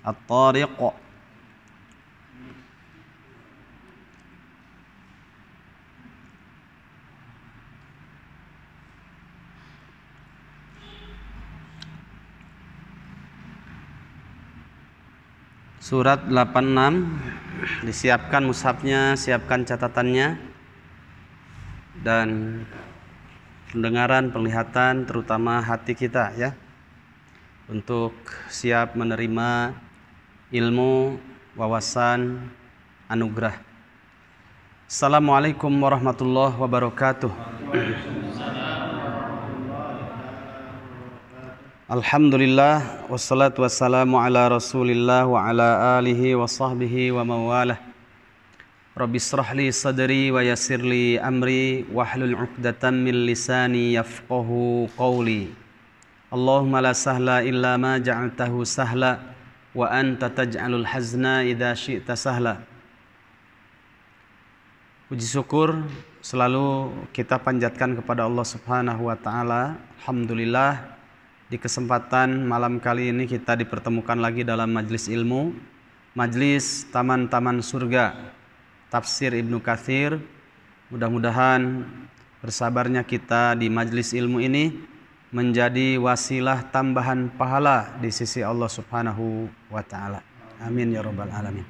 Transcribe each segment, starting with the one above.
At-Tariq. Surat 86, disiapkan mushafnya, siapkan catatannya, dan pendengaran, penglihatan, terutama hati kita ya, untuk siap menerima ilmu, wawasan, anugerah. Assalamualaikum warahmatullahi wabarakatuh. Alhamdulillah, wassalatu wassalamu ala rasulillah wa ala alihi wa sahbihi wa mawalah. Rabbi israh li sadri wa yassir li amri wahlul 'uqdatam min lisani yafqahu qawli. Allahumma la sahla illa ma ja'altahu sahla wa anta taj'alul hazna idza syi'ta sahla. Puji syukur selalu kita panjatkan kepada Allah Subhanahu wa taala. Alhamdulillah, di kesempatan malam kali ini kita dipertemukan lagi dalam majlis ilmu, majlis taman-taman surga, tafsir Ibnu Katsir. Mudah-mudahan bersabarnya kita di majlis ilmu ini menjadi wasilah tambahan pahala di sisi Allah Subhanahu wa taala. Amin ya rabbal alamin.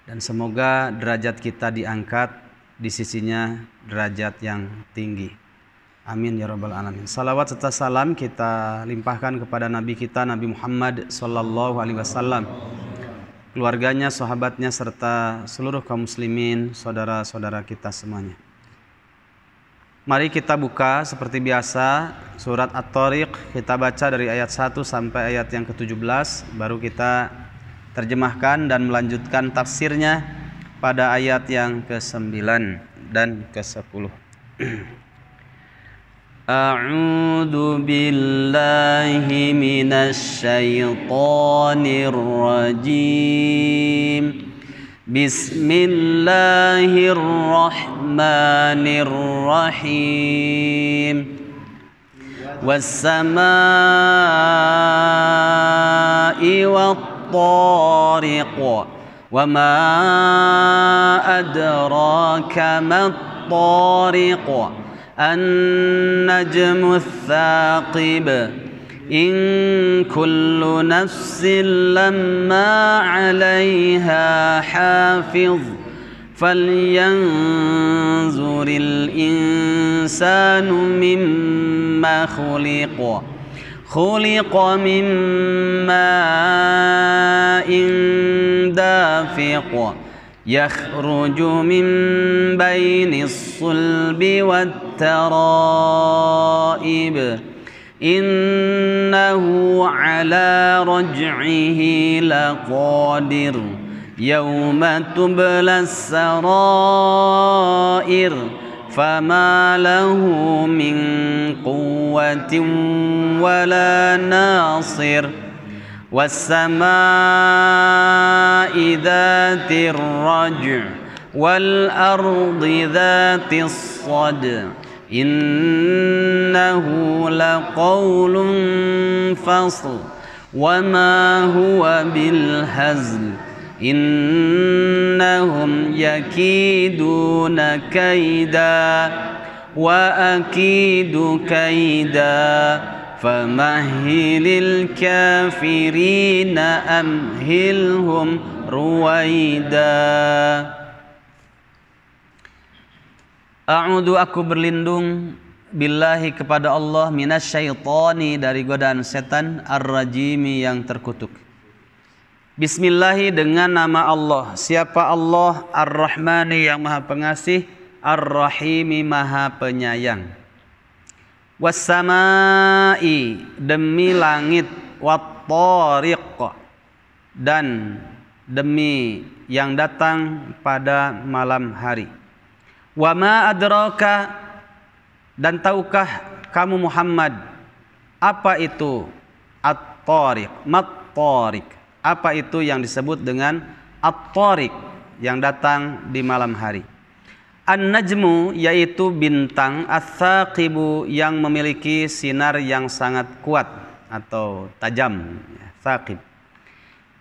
Dan semoga derajat kita diangkat di sisinya, derajat yang tinggi. Amin ya rabbal alamin. Salawat serta salam kita limpahkan kepada Nabi kita, Nabi Muhammad sallallahu alaihi wasallam, keluarganya, sahabatnya, serta seluruh kaum muslimin, saudara-saudara kita semuanya. Mari kita buka seperti biasa surat At-Tariq. Kita baca dari ayat 1 sampai ayat yang ke-17, baru kita terjemahkan dan melanjutkan tafsirnya pada ayat yang ke-9 dan ke-10. A'udzu billahi minasy syaithanir rajim. Bismillahirrahmanirrahim. Was-samaa'i wat-tariq. Wa ma adraka mat-tariq. النجم الثاقب إن كل نفس لما عليها حافظ فلينظر الإنسان مما خلق من ماء دافق يخرج من بين الصلب والترائب إنه على رجعه لقادر يوم تبلى السرائر فما له من قوة ولا ناصر والسماء ذات الرجع والأرض ذات الصدع إنه لقول فصل وما هو بالهزل إنهم يكيدون كيدا وأكيد كيدا فمهل الكافرين أمهلهم رويدا. A'udzu, aku berlindung, billahi kepada Allah, minasyaitani, dari godaan setan, ar-rajimi, yang terkutuk. Bismillahi, dengan nama Allah. Siapa Allah? Ar-Rahmani, yang maha pengasih, Ar-Rahimi, maha penyayang. Was-samai, demi langit, wat-tariq, dan demi yang datang pada malam hari. Wa ma adraka, dan tahukah kamu Muhammad apa itu at-tariq, mat-tariq, apa itu yang disebut dengan at-tariq, yang datang di malam hari. An-najmu, yaitu bintang, ats-tsaqibu, yang memiliki sinar yang sangat kuat atau tajam, tsaqib.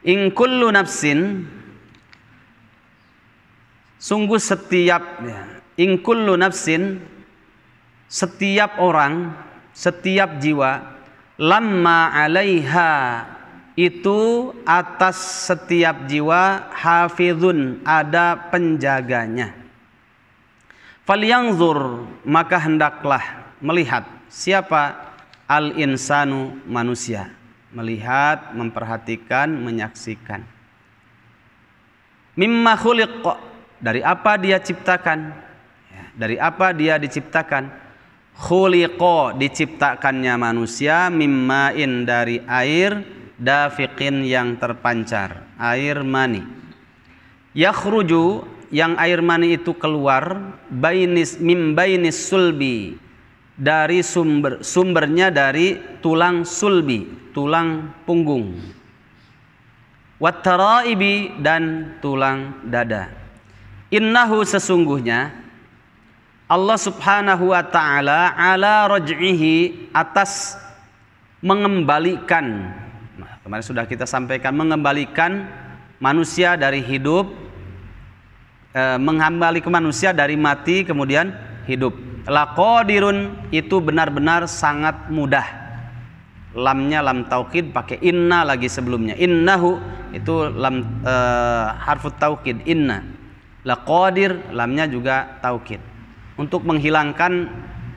In kullu nafsin, sungguh setiap in kullu nafsin, setiap orang, setiap jiwa, lamma 'alaiha, itu atas setiap jiwa, hafizun, ada penjaganya. Falyanzur, maka hendaklah melihat. Siapa? Al-insanu, manusia. Melihat, memperhatikan, menyaksikan. Mimma khuliq, dari apa dia ciptakan? Dari apa dia diciptakan? Khuliqo, diciptakannya manusia, mimma'in, dari air, dafiqin, yang terpancar, air mani. Yakhruju, yang air mani itu keluar, mim bainis sulbi, dari sumbernya dari tulang sulbi, tulang punggung. Wattaraibi, dan tulang dada. Innahu, sesungguhnya Allah subhanahu wa ta'ala, ala raj'ihi, atas mengembalikan, kemarin sudah kita sampaikan, mengembalikan manusia dari hidup, mengembalikan manusia dari mati kemudian hidup. Laqadirun, itu benar-benar sangat mudah. Lamnya lam taukid, pakai inna lagi sebelumnya. Innahu itu lam harfut taukid, inna. Laqadir, lamnya juga taukid, untuk menghilangkan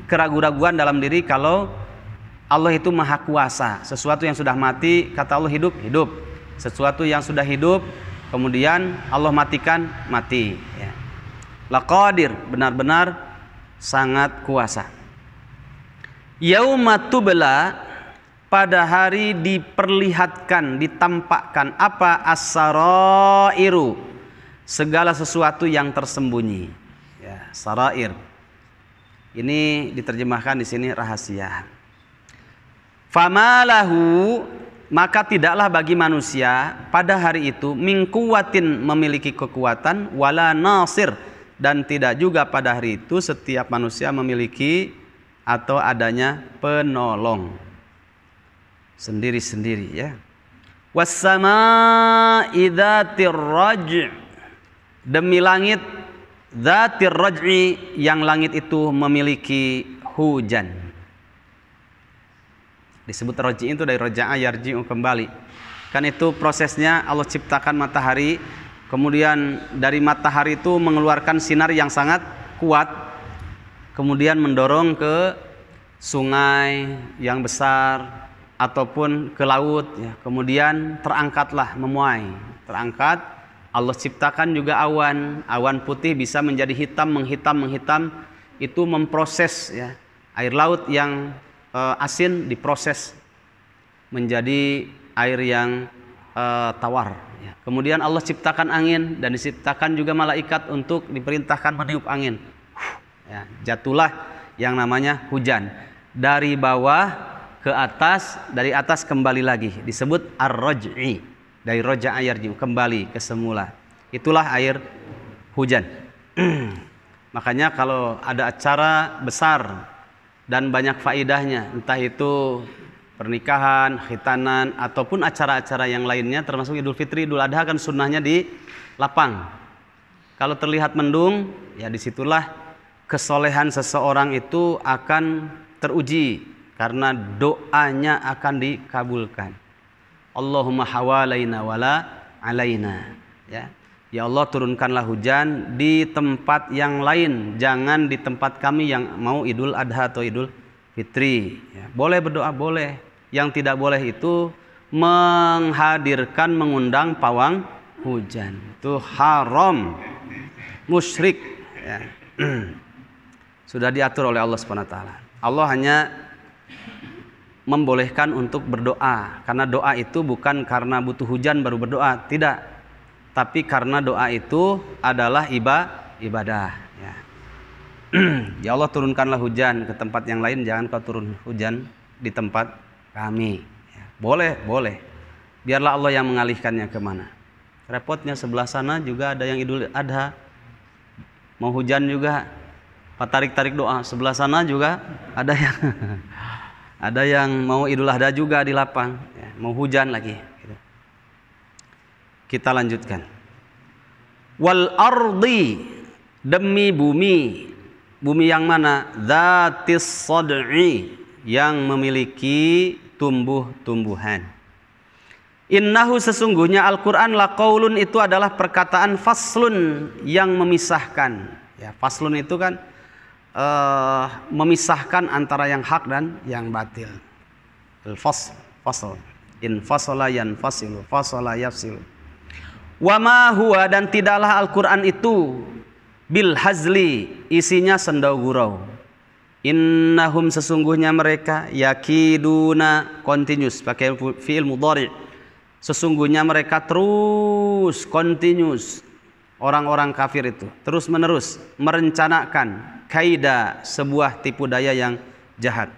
keraguan-raguan dalam diri kalau Allah itu maha kuasa. Sesuatu yang sudah mati, kata Allah hidup, hidup. Sesuatu yang sudah hidup, kemudian Allah matikan, mati. Ya. Laqadir, benar-benar sangat kuasa. Yauma tubla, pada hari diperlihatkan, ditampakkan apa? As-sarairu, segala sesuatu yang tersembunyi. Ya, sarair. Ini diterjemahkan di sini rahasia. Famalahu, maka tidaklah bagi manusia pada hari itu min quwwatin, memiliki kekuatan, wala nasir, dan tidak juga pada hari itu setiap manusia memiliki atau adanya penolong sendiri-sendiri, ya. Was-samaa'i dzatir raj', demi langit dzatir raj'i, yang langit itu memiliki hujan. Disebut raj'i itu dari raja'a yarji'u, kembali. Kan itu prosesnya, Allah ciptakan matahari, kemudian dari matahari itu mengeluarkan sinar yang sangat kuat, kemudian mendorong ke sungai yang besar ataupun ke laut, ya. Kemudian terangkatlah, memuai, terangkat. Allah ciptakan juga awan, awan putih bisa menjadi hitam, menghitam, itu memproses, ya, air laut yang asin diproses menjadi air yang tawar, ya. Kemudian Allah ciptakan angin, dan diciptakan juga malaikat untuk diperintahkan meniup angin, ya, jatuhlah yang namanya hujan dari bawah ke atas, dari atas kembali lagi, disebut ar-raj'i, dari raja'a yarji', kembali ke semula. Itulah air hujan. Makanya kalau ada acara besar dan banyak faidahnya, entah itu pernikahan, khitanan, ataupun acara-acara yang lainnya, termasuk Idul Fitri, Idul Adha, kan sunnahnya di lapang. Kalau terlihat mendung, ya disitulah kesolehan seseorang itu akan teruji, karena doanya akan dikabulkan. Allahumma hawalaina wala alaina, ya. Ya Allah, turunkanlah hujan di tempat yang lain, jangan di tempat kami yang mau Idul Adha atau Idul Fitri, ya. Boleh berdoa, boleh. Yang tidak boleh itu menghadirkan, mengundang pawang hujan, itu haram, musyrik, ya. Sudah diatur oleh Allah SWT. Allah hanya membolehkan untuk berdoa, karena doa itu bukan karena butuh hujan baru berdoa, tidak, tapi karena doa itu adalah ibadah, ya. Ya Allah, turunkanlah hujan ke tempat yang lain, jangan kau turun hujan di tempat kami, ya. Boleh, biarlah Allah yang mengalihkannya kemana. Repotnya sebelah sana juga ada yang Idul Adha, mau hujan juga, tarik doa. Sebelah sana juga ada yang ada yang mau Idul Adha juga di lapang, ya, mau hujan lagi, gitu. Kita lanjutkan. Wal ardi, demi bumi. Bumi yang mana? Dzatis sad'i, yang memiliki tumbuh-tumbuhan. Innahu, sesungguhnya Al-Quran, laqaulun, itu adalah perkataan faslun, yang memisahkan. Ya, faslun itu kan memisahkan antara yang hak dan yang batil. Al-fasl, fasl. In fasala yanfasilu, fasala yafsilu. Wa ma huwa, dan tidaklah Al-Quran itu bil hazli, isinya sendau gurau. Innahum, sesungguhnya mereka, yakiduna, continuous, pakai fi'il mudhari'. Sesungguhnya mereka terus, continuous, orang-orang kafir itu terus menerus merencanakan kaida, sebuah tipu daya yang jahat.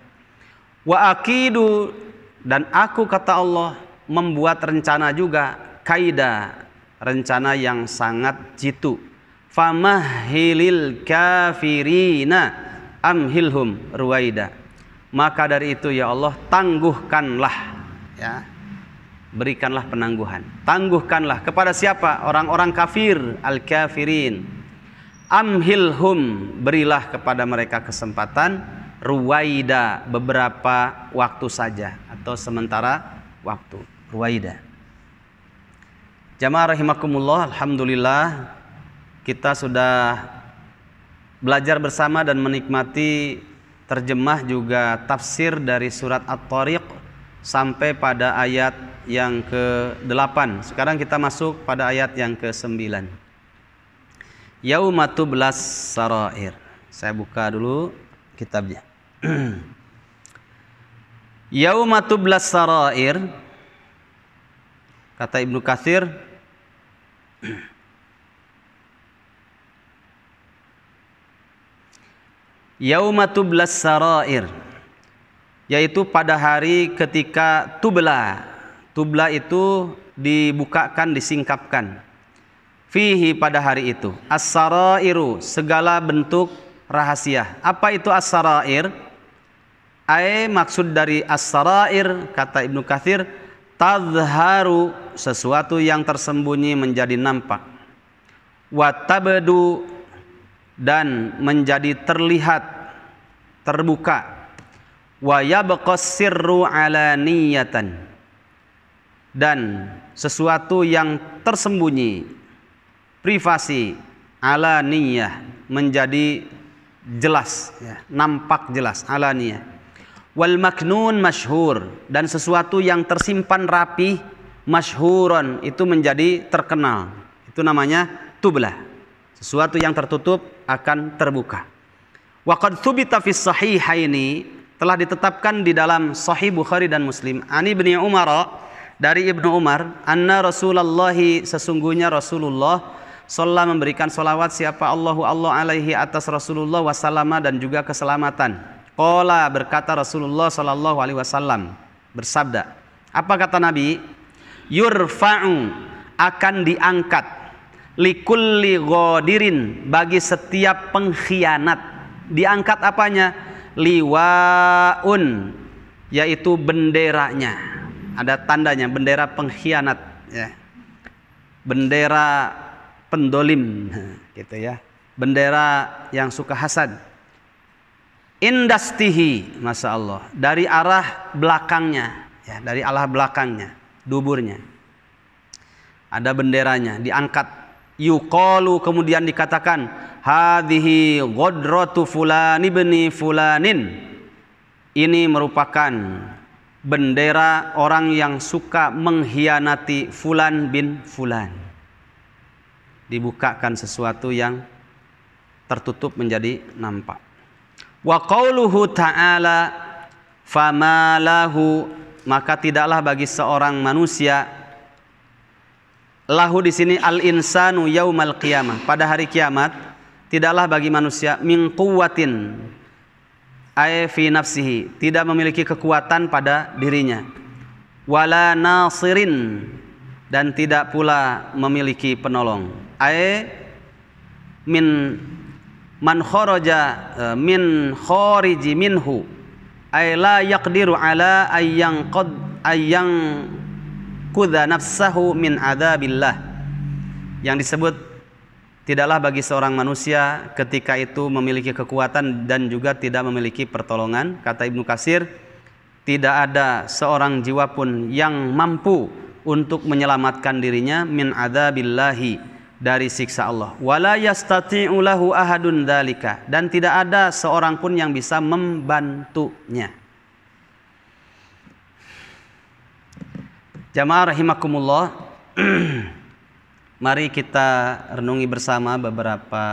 Wa akidu, dan aku, kata Allah, membuat rencana juga, kaida, rencana yang sangat jitu. Famahhilil kafirina amhilhum ruwaida. Maka dari itu ya Allah, tangguhkanlah, ya, berikanlah penangguhan, tangguhkanlah kepada siapa? Orang-orang kafir, al-kafirin. Amhilhum, berilah kepada mereka kesempatan, ruwaida, beberapa waktu saja atau sementara waktu, ruwaida. Jamaah rahimakumullah, alhamdulillah kita sudah belajar bersama dan menikmati terjemah juga tafsir dari surat At-Tariq sampai pada ayat yang ke-8. Sekarang kita masuk pada ayat yang ke-9. Yauma tublas sarair. Saya buka dulu kitabnya. Yauma tublas sarair, kata Ibnu Katsir, yauma tublas sarair, yaitu pada hari ketika tubla. Tubla itu dibukakan, disingkapkan. Fihi, pada hari itu. As-sarairu, segala bentuk rahasia. Apa itu as-sarair? Maksud dari as-sarair, kata Ibnu Katsir, tadharu, sesuatu yang tersembunyi menjadi nampak. Wa tabdu, dan menjadi terlihat, terbuka. Wa yabqa sirru alaniyatan, dan sesuatu yang tersembunyi, privasi, alaniyah, menjadi jelas, ya, nampak jelas, alaniyah. Wal maknun masyhur, dan sesuatu yang tersimpan rapi, masyhuron, itu menjadi terkenal. Itu namanya tublah. Sesuatu yang tertutup akan terbuka. Wa qad tsubita fis sahihaini, telah ditetapkan di dalam Sahih Bukhari dan Muslim, Ani bin Umar, dari Ibnu Umar, anna Rasulullah, sesungguhnya Rasulullah sallallahu memberikan salawat siapa Allah alaihi atas Rasulullah wasallama, dan juga keselamatan. Qala, berkata Rasulullah sallallahu alaihi wasallam, bersabda. Apa kata Nabi? Yurfa'u, akan diangkat, likulli ghadirin, bagi setiap pengkhianat. Diangkat apanya? Liwaun, yaitu benderanya. Ada tandanya, bendera pengkhianat, ya. Bendera pendolim, gitu ya. Bendera yang suka hasad. Indastihi, masya Allah, dari arah belakangnya, ya, dari arah belakangnya, duburnya. Ada benderanya, diangkat. Yuqalu, kemudian dikatakan, hadhihi ghadratu fulan ibni fulanin. Ini merupakan bendera orang yang suka mengkhianati fulan bin fulan. Dibukakan sesuatu yang tertutup menjadi nampak. Wa qauluhu ta'ala, famalahu, maka tidaklah bagi seorang manusia, lahu di sini al-insanu yaumal qiyamah, pada hari kiamat, tidaklah bagi manusia min quwwatin, ay fi nafsihi, tidak memiliki kekuatan pada dirinya, wala nasirin, dan tidak pula memiliki penolong, ay min man kharaja min khariji minhu, ay la yaqdiru ala ayyang yanqudha nafsahu min adzabillah. Yang disebut tidaklah bagi seorang manusia ketika itu memiliki kekuatan dan juga tidak memiliki pertolongan. Kata Ibnu Katsir, tidak ada seorang jiwa pun yang mampu untuk menyelamatkan dirinya min adzabillahi, dari siksa Allah. Wala yastati'u lahu ahadun dzalika, dan tidak ada seorang pun yang bisa membantunya. Jamaah rahimakumullah, mari kita renungi bersama beberapa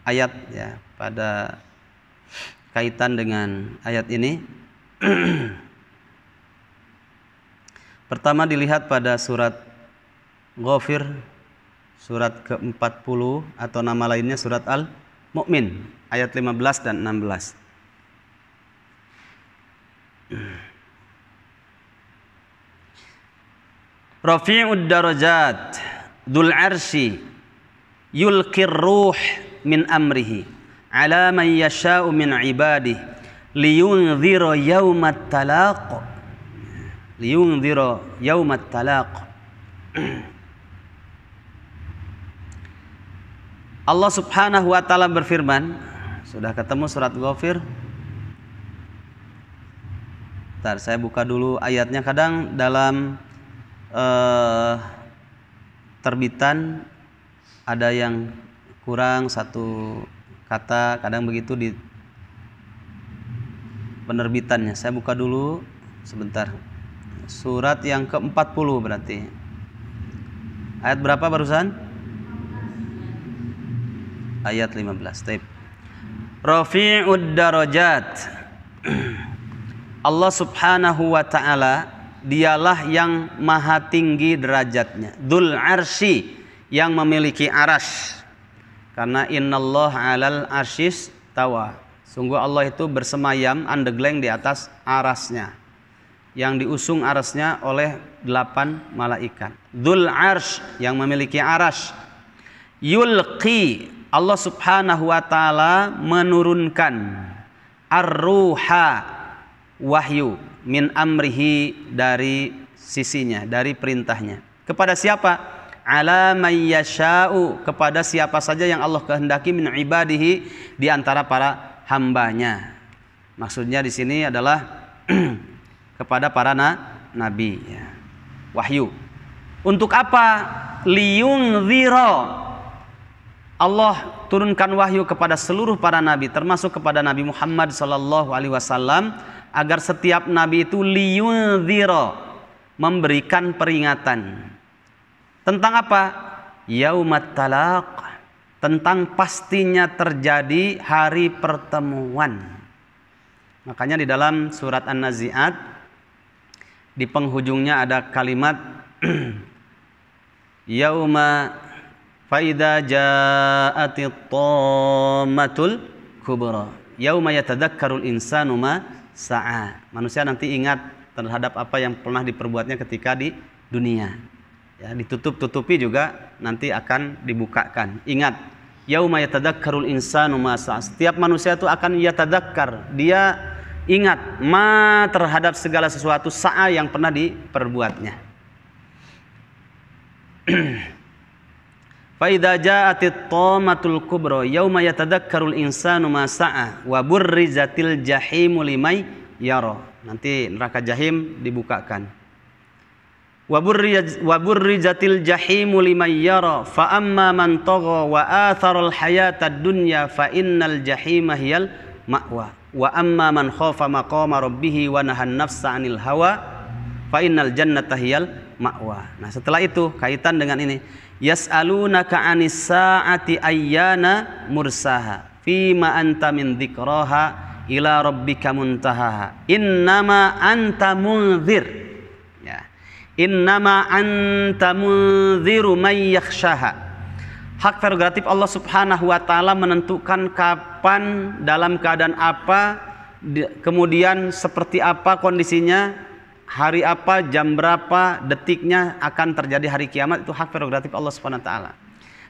ayat ya pada kaitan dengan ayat ini. Pertama dilihat pada surat Ghafir, surat ke-40 atau nama lainnya surat Al-Mu'min, ayat 15 dan 16. Rafi'ud darajat dzul arsy yulqir ruh min amrihi ala man yasha'u min ibadihi liyunzira yaumat talaq, liyunzira yaumat talaq. Allah Subhanahu wa taala berfirman, sudah ketemu surat Ghafir? Bentar, saya buka dulu ayatnya. Kadang dalam terbitan ada yang kurang satu kata, kadang begitu di penerbitannya. Saya buka dulu sebentar. Surat yang ke-40 berarti. Ayat berapa barusan? Ayat 15. Taib. Rafi'ud darajat. Allah Subhanahu wa taala dialah yang maha tinggi derajatnya. Dzul arsy, yang memiliki arsy. Karena innallaha 'alal arsyis tawa. Sungguh Allah itu bersemayam andegleng di atas arasnya, yang diusung arasnya oleh 8 malaikat. Dzul arsy, yang memiliki arsy. Yulqi, Allah Subhanahu wa taala menurunkan ar-ruha, wahyu, min amrihi, dari sisinya, dari perintahnya. Kepada siapa? Ala may yasha'u, kepada siapa saja yang Allah kehendaki, min ibadihi, di antara para hambanya. Maksudnya di sini adalah kepada para nabi ya. Wahyu. Untuk apa? Liyunzira, Allah turunkan wahyu kepada seluruh para nabi, termasuk kepada Nabi Muhammad SAW, agar setiap nabi itu liyunzira, memberikan peringatan. Tentang apa? Yaumat talaq, tentang pastinya terjadi hari pertemuan. Makanya di dalam surat An-Nazi'at, di penghujungnya ada kalimat yauma faida ja'atit tammatul kubra yauma yatadzakkarul insanu ma sa'a. Manusia nanti ingat terhadap apa yang pernah diperbuatnya ketika di dunia. Ya, ditutup-tutupi juga nanti akan dibukakan. Ingat, yauma yatadzakkarul insanu ma sa'a. Setiap manusia itu akan yatadzakkar, dia ingat ma terhadap segala sesuatu sa'a yang pernah diperbuatnya. Fa idza ja'atit tammatul kubra yauma yatadzakkarul insanu ma sa'a wa burrizatil jahimu limay yara. Nanti neraka jahim dibukakan. Wa burrizatil jahimu limay yara fa amma man tagha wa atharal hayatad dunya fa innal jahima hiyal ma'wa wa amma man khafa maqama rabbih wa nahan nafsa 'anil hawa fa innal jannata hiyal ma'wa. Nah, setelah itu kaitan dengan ini, yas'alunaka 'anis sa'ati ayyana mursaha fima anta min dzikraha ila rabbika muntahaha innama anta munzir, ya, innama anta munziru may yakhshaha. Hak prerogatif Allah Subhanahu wa taala menentukan kapan, dalam keadaan apa, kemudian seperti apa kondisinya, hari apa, jam berapa, detiknya akan terjadi hari kiamat. Itu hak prerogatif Allah Subhanahu wa taala.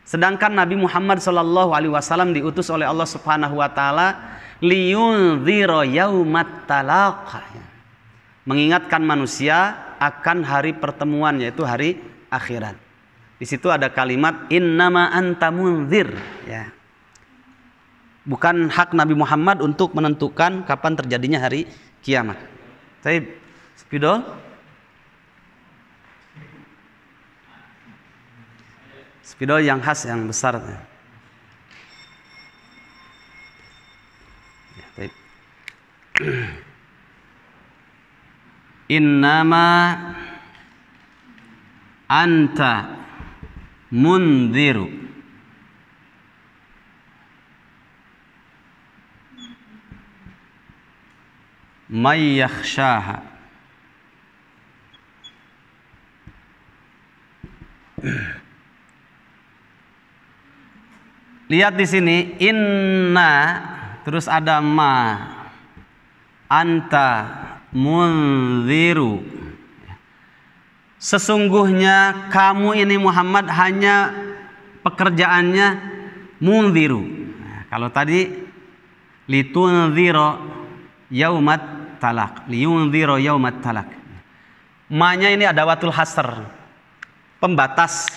Sedangkan Nabi Muhammad SAW diutus oleh Allah Subhanahu wa taala liyunzira yaumat talaq, mengingatkan manusia akan hari pertemuan, yaitu hari akhirat. Di situ ada kalimat innama anta munzir, ya. Bukan hak Nabi Muhammad untuk menentukan kapan terjadinya hari kiamat. Baik, spidol. Spidol yang khas, yang besar. Ya, baik. Innama anta munziru may yakhshaha. Lihat di sini, inna terus ada ma, anta munziru. Sesungguhnya kamu ini Muhammad hanya pekerjaannya munziru. Nah, kalau tadi litunziro yaumat talak, liyunziro yaumat talak. Ma-nya ini ada watul hasr, pembatas.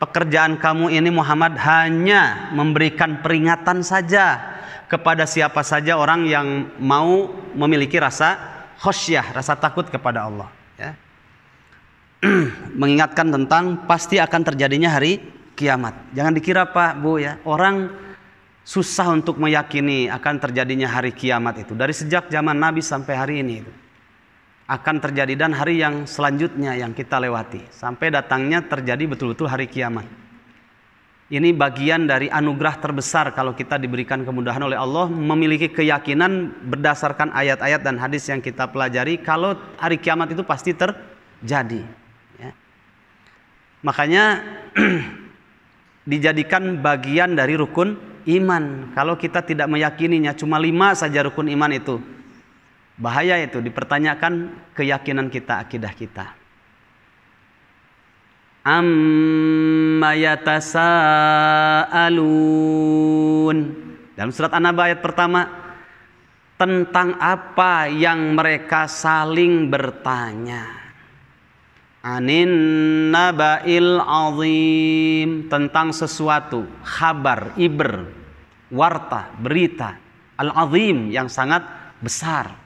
Pekerjaan kamu ini Muhammad hanya memberikan peringatan saja kepada siapa saja orang yang mau memiliki rasa khosyah, rasa takut kepada Allah, ya. Mengingatkan tentang pasti akan terjadinya hari kiamat. Jangan dikira Pak, Bu, ya, orang susah untuk meyakini akan terjadinya hari kiamat itu. Dari sejak zaman Nabi sampai hari ini itu akan terjadi, dan hari yang selanjutnya yang kita lewati sampai datangnya terjadi betul-betul hari kiamat. Ini bagian dari anugerah terbesar kalau kita diberikan kemudahan oleh Allah, memiliki keyakinan berdasarkan ayat-ayat dan hadis yang kita pelajari kalau hari kiamat itu pasti terjadi, ya. Makanya dijadikan bagian dari rukun iman. Kalau kita tidak meyakininya, cuma 5 saja rukun iman itu, bahaya itu, dipertanyakan keyakinan kita, akidah kita. Amma yatasaalun. Dalam surat An-Naba ayat pertama, tentang apa yang mereka saling bertanya. Anin naba'il azim, tentang sesuatu, khabar, iber, warta, berita, al-azim, yang sangat besar.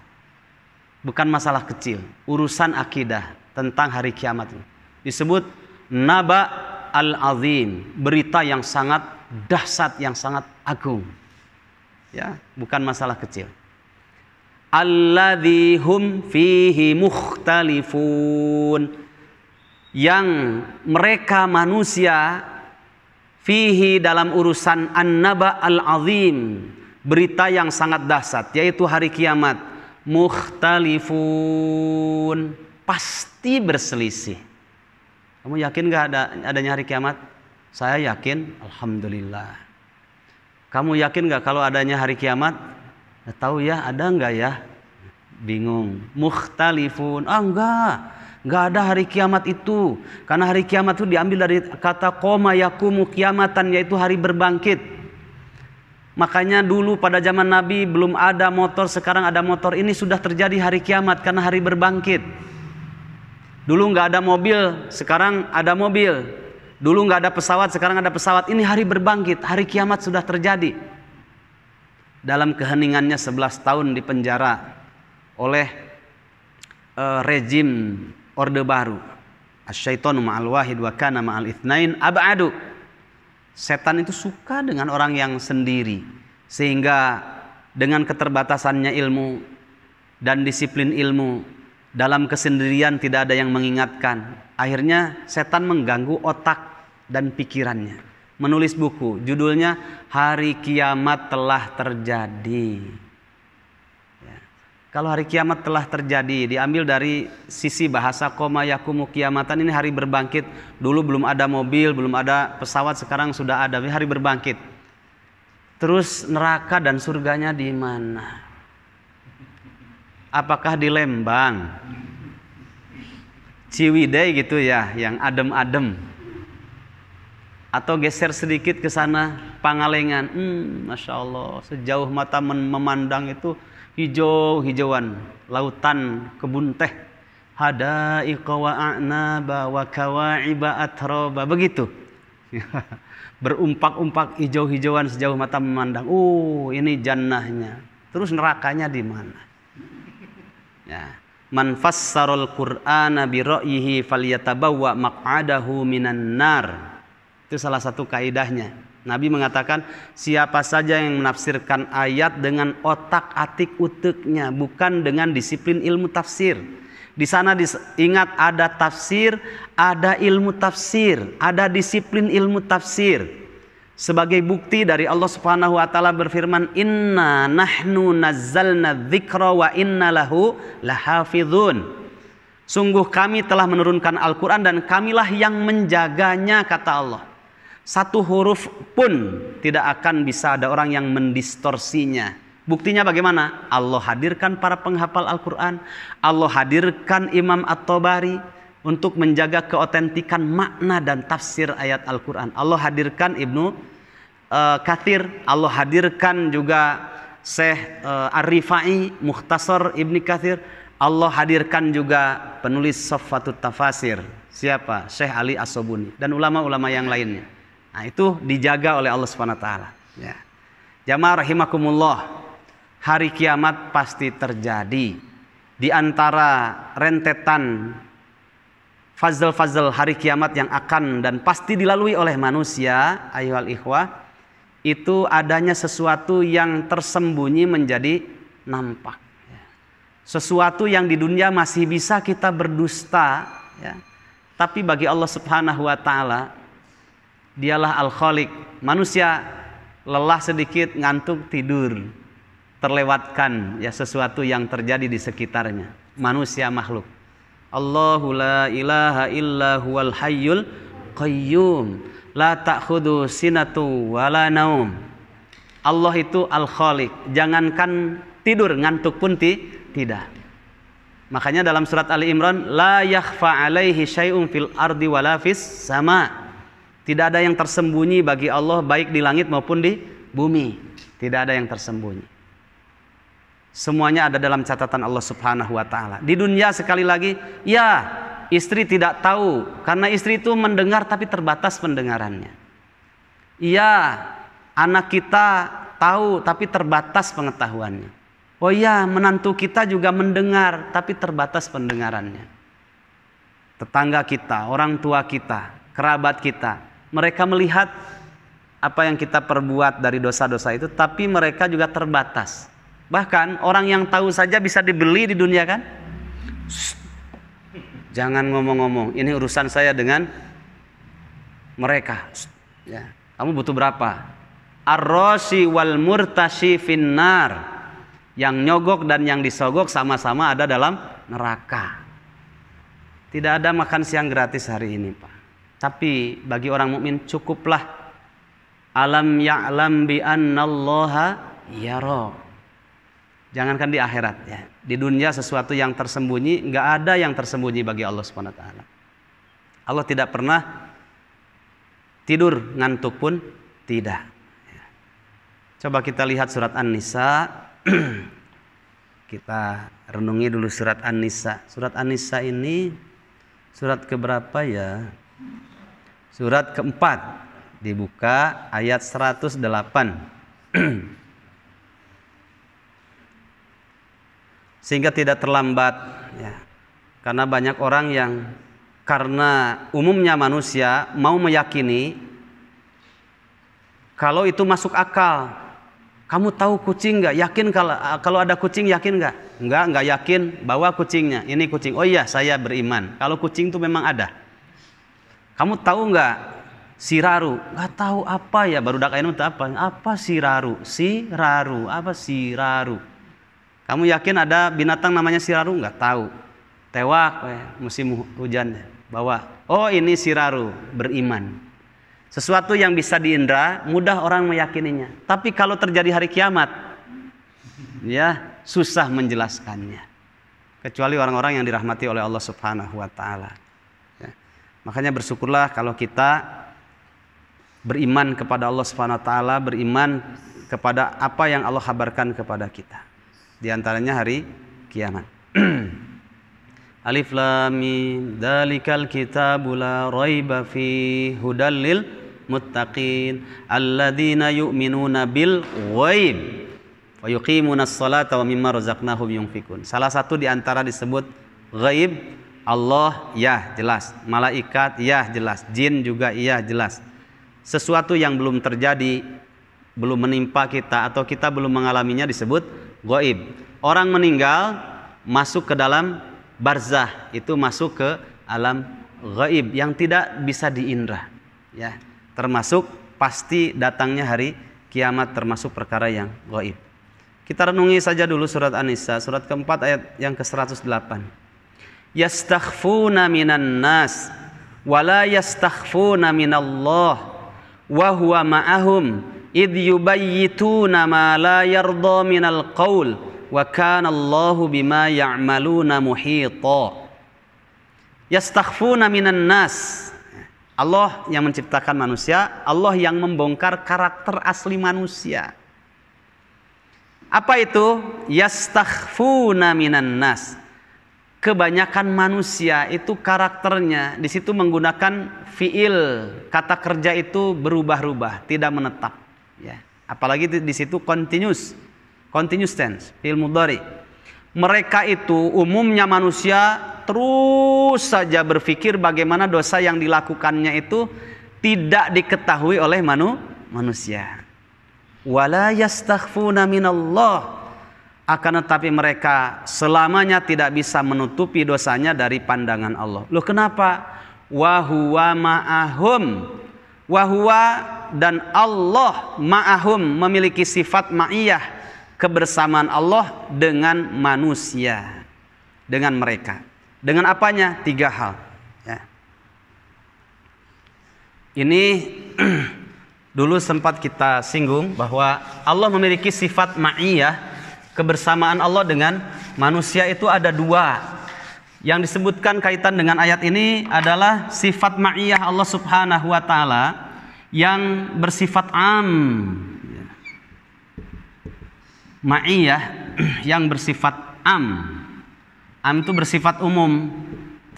Bukan masalah kecil, urusan akidah tentang hari kiamat ini disebut naba al-azim, berita yang sangat dahsyat, yang sangat agung, ya, bukan masalah kecil. Alladzi hum fihi mukhtalifun, yang mereka manusia fihi dalam urusan an-naba al-azim, berita yang sangat dahsyat, yaitu hari kiamat, mukhtalifun, pasti berselisih. Kamu yakin gak adanya hari kiamat? Saya yakin, alhamdulillah. Kamu yakin gak kalau adanya hari kiamat? Nggak tahu ya, ada nggak ya? Bingung. Mukhtalifun, nggak ada hari kiamat itu, karena hari kiamat itu diambil dari kata qoma yakumu kiamatan, yaitu hari berbangkit. Makanya dulu pada zaman Nabi belum ada motor, sekarang ada motor. Ini sudah terjadi hari kiamat karena hari berbangkit. Dulu nggak ada mobil, sekarang ada mobil. Dulu nggak ada pesawat, sekarang ada pesawat. Ini hari berbangkit, hari kiamat sudah terjadi. Dalam keheningannya 11 tahun di penjara oleh rezim Orde Baru. Asyaitonu ma'al wahid wa kana ma'al itsnain ab'adu. Setan itu suka dengan orang yang sendiri, sehingga dengan keterbatasannya ilmu dan disiplin ilmu, dalam kesendirian tidak ada yang mengingatkan. Akhirnya setan mengganggu otak dan pikirannya. Menulis buku, judulnya Hari Kiamat Telah Terjadi. Ya. Kalau hari kiamat telah terjadi, diambil dari sisi bahasa qoma yakumu kiamatan, ini hari berbangkit. Dulu belum ada mobil, belum ada pesawat, sekarang sudah ada, hari berbangkit. Terus neraka dan surganya di mana? Apakah di Lembang, Ciwidey gitu ya, yang adem-adem, atau geser sedikit ke sana Pangalengan? Masya Allah, sejauh mata memandang itu hijau-hijauan, lautan, kebun teh, hadaiqa wa a'naba wa kawa'iba atroba. Begitu. Berumpak-umpak hijau-hijauan sejauh mata memandang. Ini jannahnya. Terus nerakanya di mana? Ya. Man fassarul Qur'ana bi ra'yihi falyatabawwa maq'adahu minan nar. Itu salah satu kaidahnya. Nabi mengatakan, siapa saja yang menafsirkan ayat dengan otak-atik uteknya, bukan dengan disiplin ilmu tafsir. Di sana ingat, ada tafsir, ada ilmu tafsir, ada disiplin ilmu tafsir. Sebagai bukti dari Allah Subhanahu wa taala berfirman, "Inna nahnu nazzalna dzikra wa inna lahu lahafizun." Sungguh kami telah menurunkan Al-Qur'an dan kamilah yang menjaganya, kata Allah. Satu huruf pun tidak akan bisa ada orang yang mendistorsinya. Buktinya bagaimana? Allah hadirkan para penghafal Al-Quran. Allah hadirkan Imam At-Tabari untuk menjaga keotentikan makna dan tafsir ayat Al-Quran. Allah hadirkan Ibnu Katsir. Allah hadirkan juga Syekh Ar-Rifai, Mukhtasar Ibnu Katsir. Allah hadirkan juga penulis Safwatut Tafasir. Siapa? Syekh Ali As-Sobuni. Dan ulama-ulama yang lainnya. Nah, itu dijaga oleh Allah Subhanahu wa taala. Ya. Jamaah rahimakumullah, hari kiamat pasti terjadi. Di antara rentetan fazl-fazl hari kiamat yang akan dan pasti dilalui oleh manusia, ayyuhal ikhwah, itu adanya sesuatu yang tersembunyi menjadi nampak. Sesuatu yang di dunia masih bisa kita berdusta, ya. Tapi bagi Allah Subhanahu wa taala, Dialah Al-Khaliq. Manusia lelah sedikit, ngantuk, tidur, terlewatkan ya sesuatu yang terjadi di sekitarnya. Manusia makhluk. Allahu la ilaha illa huwal hayyul qayyum la ta'khudhu sinatu wala naum. Allah itu Al-Khaliq. Jangankan tidur, ngantuk pun tidak. Makanya dalam surat Ali Imran, la yakhfa alaihi syai'un fil ardi wala fis sama. Tidak ada yang tersembunyi bagi Allah, baik di langit maupun di bumi. Tidak ada yang tersembunyi. Semuanya ada dalam catatan Allah Subhanahu wa taala. Di dunia sekali lagi, ya, istri tidak tahu karena istri itu mendengar tapi terbatas pendengarannya. Iya, anak kita tahu tapi terbatas pengetahuannya. Oh iya, menantu kita juga mendengar tapi terbatas pendengarannya. Tetangga kita, orang tua kita, kerabat kita, mereka melihat apa yang kita perbuat dari dosa-dosa itu, tapi mereka juga terbatas. Bahkan orang yang tahu saja bisa dibeli di dunia kan? Shh, jangan ngomong-ngomong, ini urusan saya dengan mereka. Shh, ya. Kamu butuh berapa? Ar-rashi wal murtashi finnar. Yang nyogok dan yang disogok sama-sama ada dalam neraka. Tidak ada makan siang gratis hari ini, Pak. Tapi bagi orang mukmin cukuplah alam ya'lam bi annallaha yara. Jangankan di akhirat ya. Di dunia sesuatu yang tersembunyi, enggak ada yang tersembunyi bagi Allah Subhanahu wa taala. Allah tidak pernah tidur, ngantuk pun tidak. Coba kita lihat surat An-Nisa. Kita renungi dulu surat An-Nisa. Surat An-Nisa ini surat keberapa ya? Surat keempat, dibuka ayat 108. Sehingga tidak terlambat ya. Karena banyak orang yang karena umumnya manusia mau meyakini kalau itu masuk akal. Kamu tahu kucing nggak? Yakin kalau ada kucing, yakin nggak? Nggak yakin. Bawa kucingnya. Ini kucing. Oh iya, saya beriman. Kalau kucing itu memang ada. Kamu tahu nggak siraru? Nggak tahu apa ya, baru dak ini apa? Apa siraru? Siraru, apa siraru? Kamu yakin ada binatang namanya siraru? Nggak tahu. Tewak, musim hujan. Bawa. Oh ini siraru, beriman. Sesuatu yang bisa diindra, mudah orang meyakininya. Tapi kalau terjadi hari kiamat, ya susah menjelaskannya. Kecuali orang-orang yang dirahmati oleh Allah Subhanahu wa taala. Makanya bersyukurlah kalau kita beriman kepada Allah Subhanahu wa taala, beriman kepada apa yang Allah kabarkan kepada kita. Di antaranya hari kiamat. Alif lam mim dzalikal kitabu la raiba fi hudal lil muttaqin alladzina yu'minuna bil ghaib wa yuqimunas salata wa mimma razaqnahum yunfikun. Salah satu di antara disebut ghaib, Allah ya jelas, malaikat ya jelas, jin juga ya jelas. Sesuatu yang belum terjadi, belum menimpa kita atau kita belum mengalaminya disebut ghaib. Orang meninggal masuk ke dalam barzah, itu masuk ke alam ghaib yang tidak bisa diindra, ya. Termasuk pasti datangnya hari kiamat, termasuk perkara yang ghaib. Kita renungi saja dulu surat An-Nisa, surat keempat ayat yang ke-108. Yastakhfuna minan nas wala yastakhfuna minallah wa huwa ma'ahum id yubayyituna ma la yarda minal qaul wa kana Allahu bima ya'maluna muhita. Yastakhfuna minan nas. Allah yang menciptakan manusia, Allah yang membongkar karakter asli manusia. Apa itu? Yastakhfuna minan nas. Kebanyakan manusia itu karakternya di situ menggunakan fiil, kata kerja itu berubah-ubah, tidak menetap, ya. Apalagi di situ continuous tense, fiil mudhari. Mereka itu umumnya manusia terus saja berpikir bagaimana dosa yang dilakukannya itu tidak diketahui oleh manusia. Wala yastakhfuna minallah. Akan tetapi mereka selamanya tidak bisa menutupi dosanya dari pandangan Allah. Loh kenapa? Wa huwa ma'ahum. Wa huwa dan Allah ma'ahum memiliki sifat ma'iyah, kebersamaan Allah dengan manusia, dengan mereka. Dengan apanya? 3 hal, ya. Ini dulu sempat kita singgung bahwa Allah memiliki sifat ma'iyah, kebersamaan Allah dengan manusia itu ada 2. Yang disebutkan kaitan dengan ayat ini adalah sifat ma'iyah Allah Subhanahu wa taala yang bersifat am. Ma'iyah yang bersifat am. Am itu bersifat umum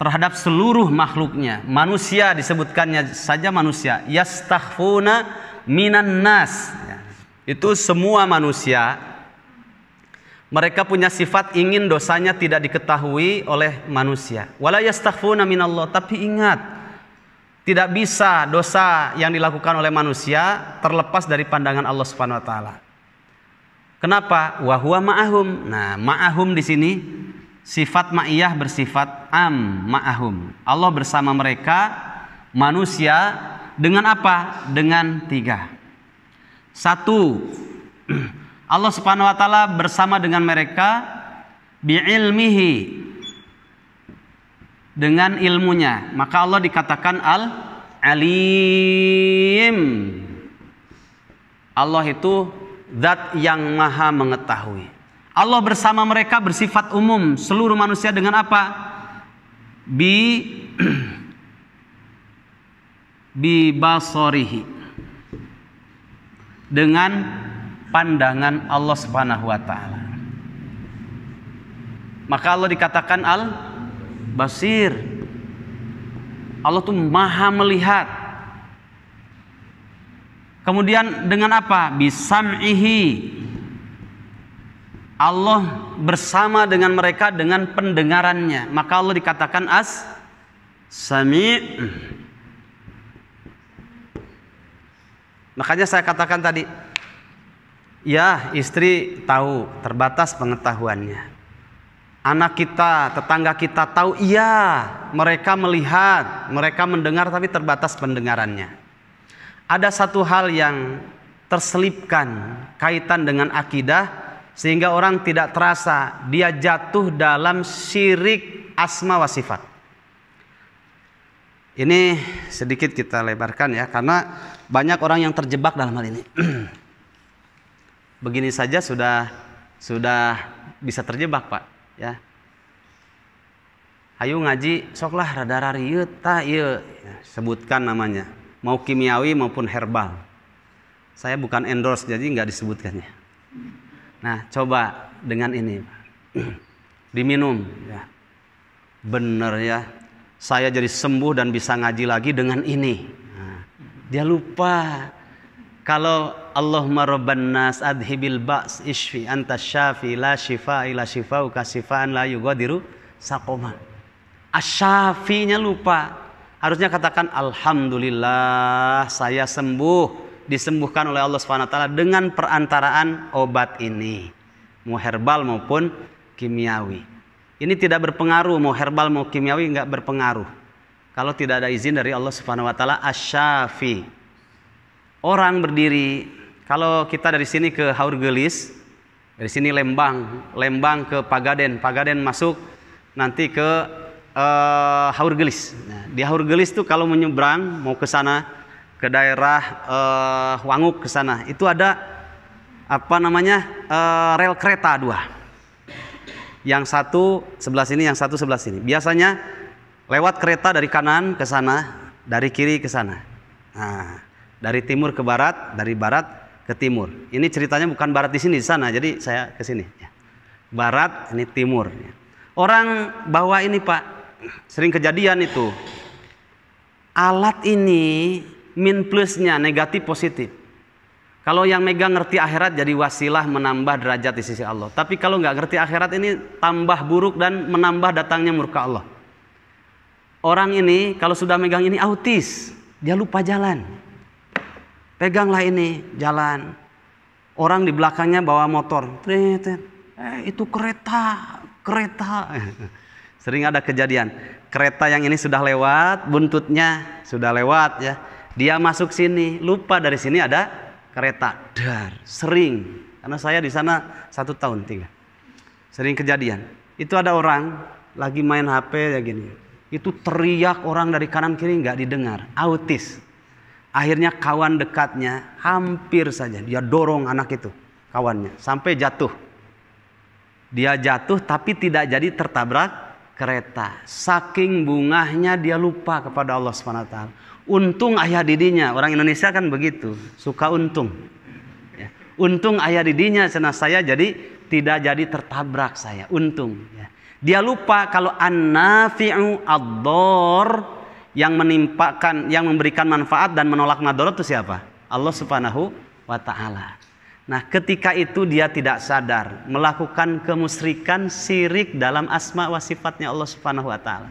terhadap seluruh makhluknya. Manusia disebutkannya saja manusia. Yastakhfuna minan nas. Itu semua manusia. Mereka punya sifat ingin dosanya tidak diketahui oleh manusia. Wala yastakhfuna minallah. Tapi ingat, tidak bisa dosa yang dilakukan oleh manusia terlepas dari pandangan Allah Subhanahu wa taala. Kenapa? Wa huwa ma'ahum. Nah, ma'ahum di sini sifat ma'iyah bersifat am, ma'ahum. Allah bersama mereka manusia dengan apa? Dengan 3. 1. Allah Subhanahu wa taala bersama dengan mereka bi'ilmihi, dengan ilmunya. Maka Allah dikatakan al-alim. Allah itu zat yang maha mengetahui. Allah bersama mereka bersifat umum, seluruh manusia dengan apa? Bi basarihi, dengan pandangan Allah Subhanahu wa taala. Maka Allah dikatakan al-basir. Allah tuh maha melihat. Kemudian dengan apa? Bisam'ihi. Allah bersama dengan mereka dengan pendengarannya. Maka Allah dikatakan as-sami'. Makanya saya katakan tadi, ya, istri tahu, terbatas pengetahuannya. Anak kita, tetangga kita tahu, iya, mereka melihat, mereka mendengar, tapi terbatas pendengarannya. Ada satu hal yang terselipkan kaitan dengan akidah, sehingga orang tidak terasa dia jatuh dalam syirik asma wa sifat. Ini sedikit kita lebarkan ya, karena banyak orang yang terjebak dalam hal ini. Begini saja sudah bisa terjebak, Pak, ya. Ayo ngaji soklah rada rarieu tah ieu, sebutkan namanya, mau kimiawi maupun herbal. Saya bukan endorse jadi nggak disebutkannya. Nah, coba dengan ini, Pak. Diminum, ya. bener ya, saya jadi sembuh dan bisa ngaji lagi dengan ini. Nah, dia lupa kalau Allahumma rabban nas adhibil ba's ishfi anta syafi la shifa ila shifauka shifaan la yughadiru saqoma. Asyafinya lupa. Harusnya katakan alhamdulillah saya sembuh, disembuhkan oleh Allah Subhanahu wa taala dengan perantaraan obat ini, mau herbal maupun kimiawi. Ini tidak berpengaruh, mau herbal mau kimiawi enggak berpengaruh kalau tidak ada izin dari Allah Subhanahu wa taala. Asyafi. Orang berdiri, kalau kita dari sini ke Haurgelis, dari sini Lembang ke Pagaden masuk nanti ke Haurgelis. Nah, di Haurgelis tuh kalau menyeberang mau ke sana ke daerah Wanguk ke sana, itu ada rel kereta dua. Yang satu sebelah sini, yang satu sebelah sini. Biasanya lewat kereta dari kanan ke sana, dari kiri ke sana. Nah, dari timur ke barat, dari barat ke timur. Ini ceritanya bukan barat di sini, di sana. Jadi saya ke sini. Barat, ini timur. Orang bawa ini Pak, sering kejadian itu. Alat ini min plusnya negatif positif. Kalau yang megang ngerti akhirat jadi wasilah menambah derajat di sisi Allah. Tapi kalau nggak ngerti akhirat ini tambah buruk dan menambah datangnya murka Allah. Orang ini kalau sudah megang ini autis, dia lupa jalan. Peganglah ini jalan. Orang di belakangnya bawa motor. Itu kereta. Sering ada kejadian. Kereta yang ini sudah lewat, buntutnya sudah lewat ya. Dia masuk sini, lupa dari sini ada kereta. Sering. Karena saya di sana 1 tahun tinggal. Sering kejadian. Itu ada orang lagi main HP ya gini. Itu teriak orang dari kanan kiri nggak didengar. Autis. Akhirnya kawan dekatnya hampir saja dia dorong anak itu, kawannya, sampai jatuh. Dia jatuh tapi tidak jadi tertabrak kereta. Saking bungahnya dia lupa kepada Allah Subhanahu wa taala. Untung ayah didinya, orang Indonesia kan begitu, suka untung. Ya. Untung ayah didinya karena saya jadi tidak jadi tertabrak saya, untung. Ya. Dia lupa kalau an-nafi'u ad-dhar, yang menimpakan, yang memberikan manfaat dan menolak madarat itu siapa? Allah Subhanahu wa taala. Nah, ketika itu dia tidak sadar melakukan kemusyrikan, syirik dalam asma wa sifatnya Allah Subhanahu wa taala.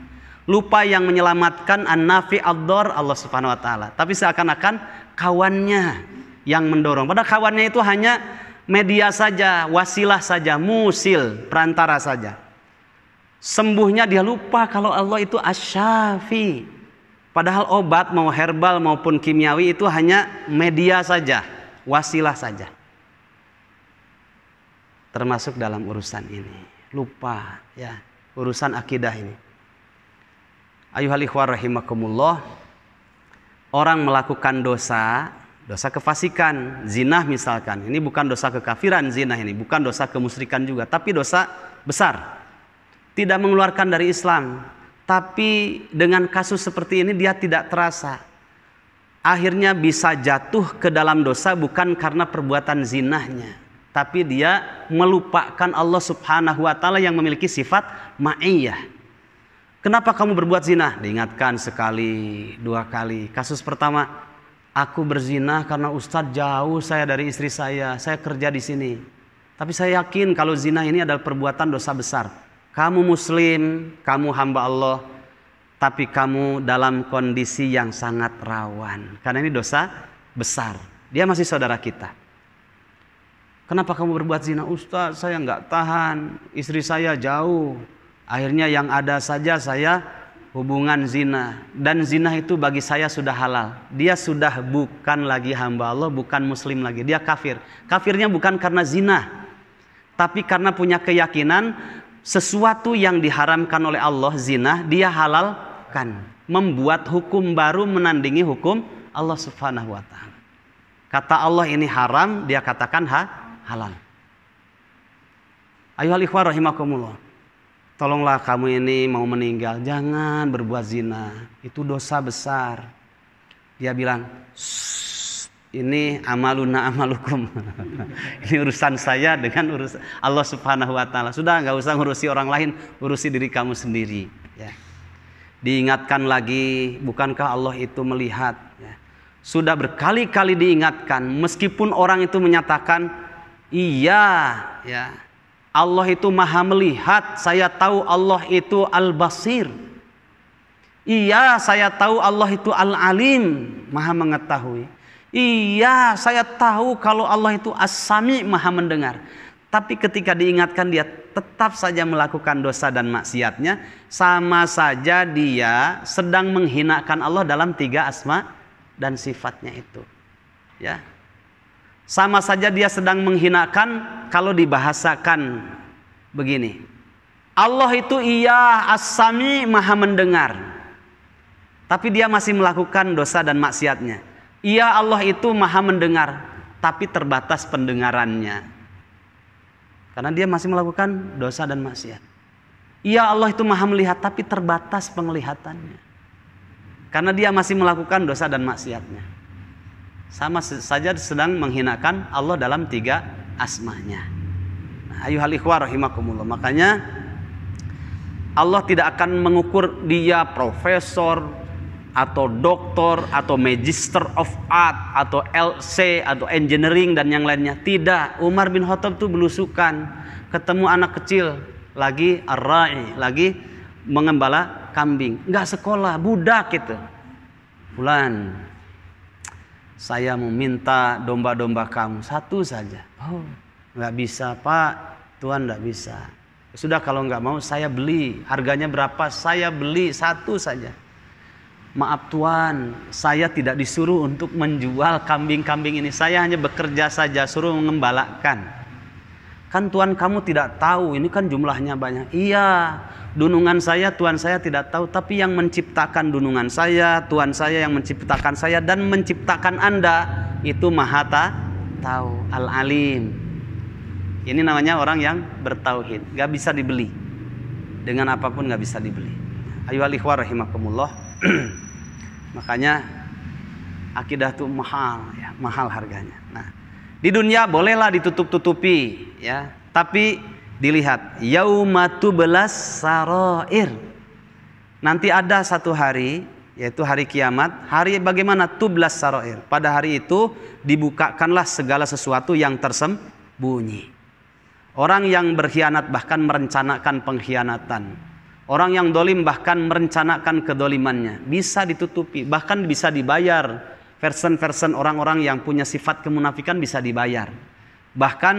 Lupa yang menyelamatkan an-nafi ad-dhar Allah Subhanahu wa taala, tapi seakan-akan kawannya yang mendorong. Padahal kawannya itu hanya media saja, wasilah saja, musil, perantara saja. Sembuhnya dia lupa kalau Allah itu asy-syafi. Padahal obat mau herbal maupun kimiawi itu hanya media saja, wasilah saja. Termasuk dalam urusan ini. Lupa ya, urusan akidah ini. Ayuhal ikhwah rahimakumullah. Orang melakukan dosa kefasikan, zina misalkan. Ini bukan dosa kekafiran zina ini, bukan dosa kemusyrikan juga, tapi dosa besar. Tidak mengeluarkan dari Islam. Tapi dengan kasus seperti ini dia tidak terasa. Akhirnya bisa jatuh ke dalam dosa bukan karena perbuatan zinahnya, tapi dia melupakan Allah Subhanahu wa taala yang memiliki sifat ma'iyah. Kenapa kamu berbuat zina? Diingatkan sekali, 2 kali. Kasus pertama, aku berzina karena Ustadz jauh saya dari istri saya kerja di sini. Tapi saya yakin kalau zina ini adalah perbuatan dosa besar. Kamu muslim, kamu hamba Allah, tapi kamu dalam kondisi yang sangat rawan. Karena ini dosa besar. Dia masih saudara kita. Kenapa kamu berbuat zina? Ustaz, saya nggak tahan. Istri saya jauh. Akhirnya yang ada saja saya hubungan zina. Dan zina itu bagi saya sudah halal. Dia sudah bukan lagi hamba Allah, bukan muslim lagi. Dia kafir. Kafirnya bukan karena zina, tapi karena punya keyakinan sesuatu yang diharamkan oleh Allah, zina, dia halalkan. Membuat hukum baru menandingi hukum Allah Subhanahu wa ta'ala. Kata Allah ini haram, dia katakan halal. Ayuhal ikhwah rahimakumullah. Tolonglah kamu ini mau meninggal, jangan berbuat zina. Itu dosa besar. Dia bilang, ini amaluna amalukum. Ini urusan saya dengan urusan Allah Subhanahu wa ta'ala. Sudah nggak usah ngurusi orang lain, urusi diri kamu sendiri. Ya. Diingatkan lagi, bukankah Allah itu melihat? Ya. Sudah berkali-kali diingatkan, meskipun orang itu menyatakan, iya, ya, Allah itu maha melihat, saya tahu Allah itu al-basir. Iya, saya tahu Allah itu al-alim, maha mengetahui. Iya, saya tahu kalau Allah itu as-sami, maha mendengar. Tapi ketika diingatkan dia tetap saja melakukan dosa dan maksiatnya, sama saja dia sedang menghinakan Allah dalam 3 asma dan sifatnya itu. Ya. Sama saja dia sedang menghinakan kalau dibahasakan begini. Allah itu iya as-sami, maha mendengar. Tapi dia masih melakukan dosa dan maksiatnya. Iya, Allah itu maha mendengar, tapi terbatas pendengarannya. Karena dia masih melakukan dosa dan maksiat. Iya, Allah itu maha melihat, tapi terbatas penglihatannya. Karena dia masih melakukan dosa dan maksiatnya. Sama saja sedang menghinakan Allah dalam 3 asmanya. Nah, ayuhal ikhwah rahimakumullah. Makanya Allah tidak akan mengukur dia profesor atau doktor atau magister of art atau LC atau engineering dan yang lainnya. Tidak. Umar bin Khattab itu belusukan, ketemu anak kecil lagi ar-ra'i, lagi mengembala kambing, nggak sekolah, budak itu. Fulan, saya mau minta domba-domba kamu 1 saja. Oh, nggak bisa Pak, Tuhan nggak bisa. Sudah, kalau nggak mau saya beli. Harganya berapa? Saya beli 1 saja. Maaf Tuan, saya tidak disuruh untuk menjual kambing-kambing ini. Saya hanya bekerja saja, suruh mengembalakan. Kan Tuan kamu tidak tahu, ini kan jumlahnya banyak. Iya, dunungan saya, Tuan saya tidak tahu. Tapi yang menciptakan dunungan saya, Tuan saya yang menciptakan saya dan menciptakan Anda, itu maha tahu, al-alim. Ini namanya orang yang bertauhid. Gak bisa dibeli. Dengan apapun gak bisa dibeli. Ayyuhal ikhwah rahimakumullah. Makanya akidah itu mahal, ya, mahal harganya. Nah, di dunia bolehlah ditutup-tutupi, ya, tapi dilihat yaumatu belas sarair. Nanti ada satu hari, yaitu hari kiamat. Hari bagaimana? Tublas sarair. Pada hari itu dibukakanlah segala sesuatu yang tersembunyi. Orang yang berkhianat bahkan merencanakan pengkhianatan. Orang yang dolim bahkan merencanakan kedolimannya. Bisa ditutupi, bahkan bisa dibayar. Versen-versen orang-orang yang punya sifat kemunafikan bisa dibayar. Bahkan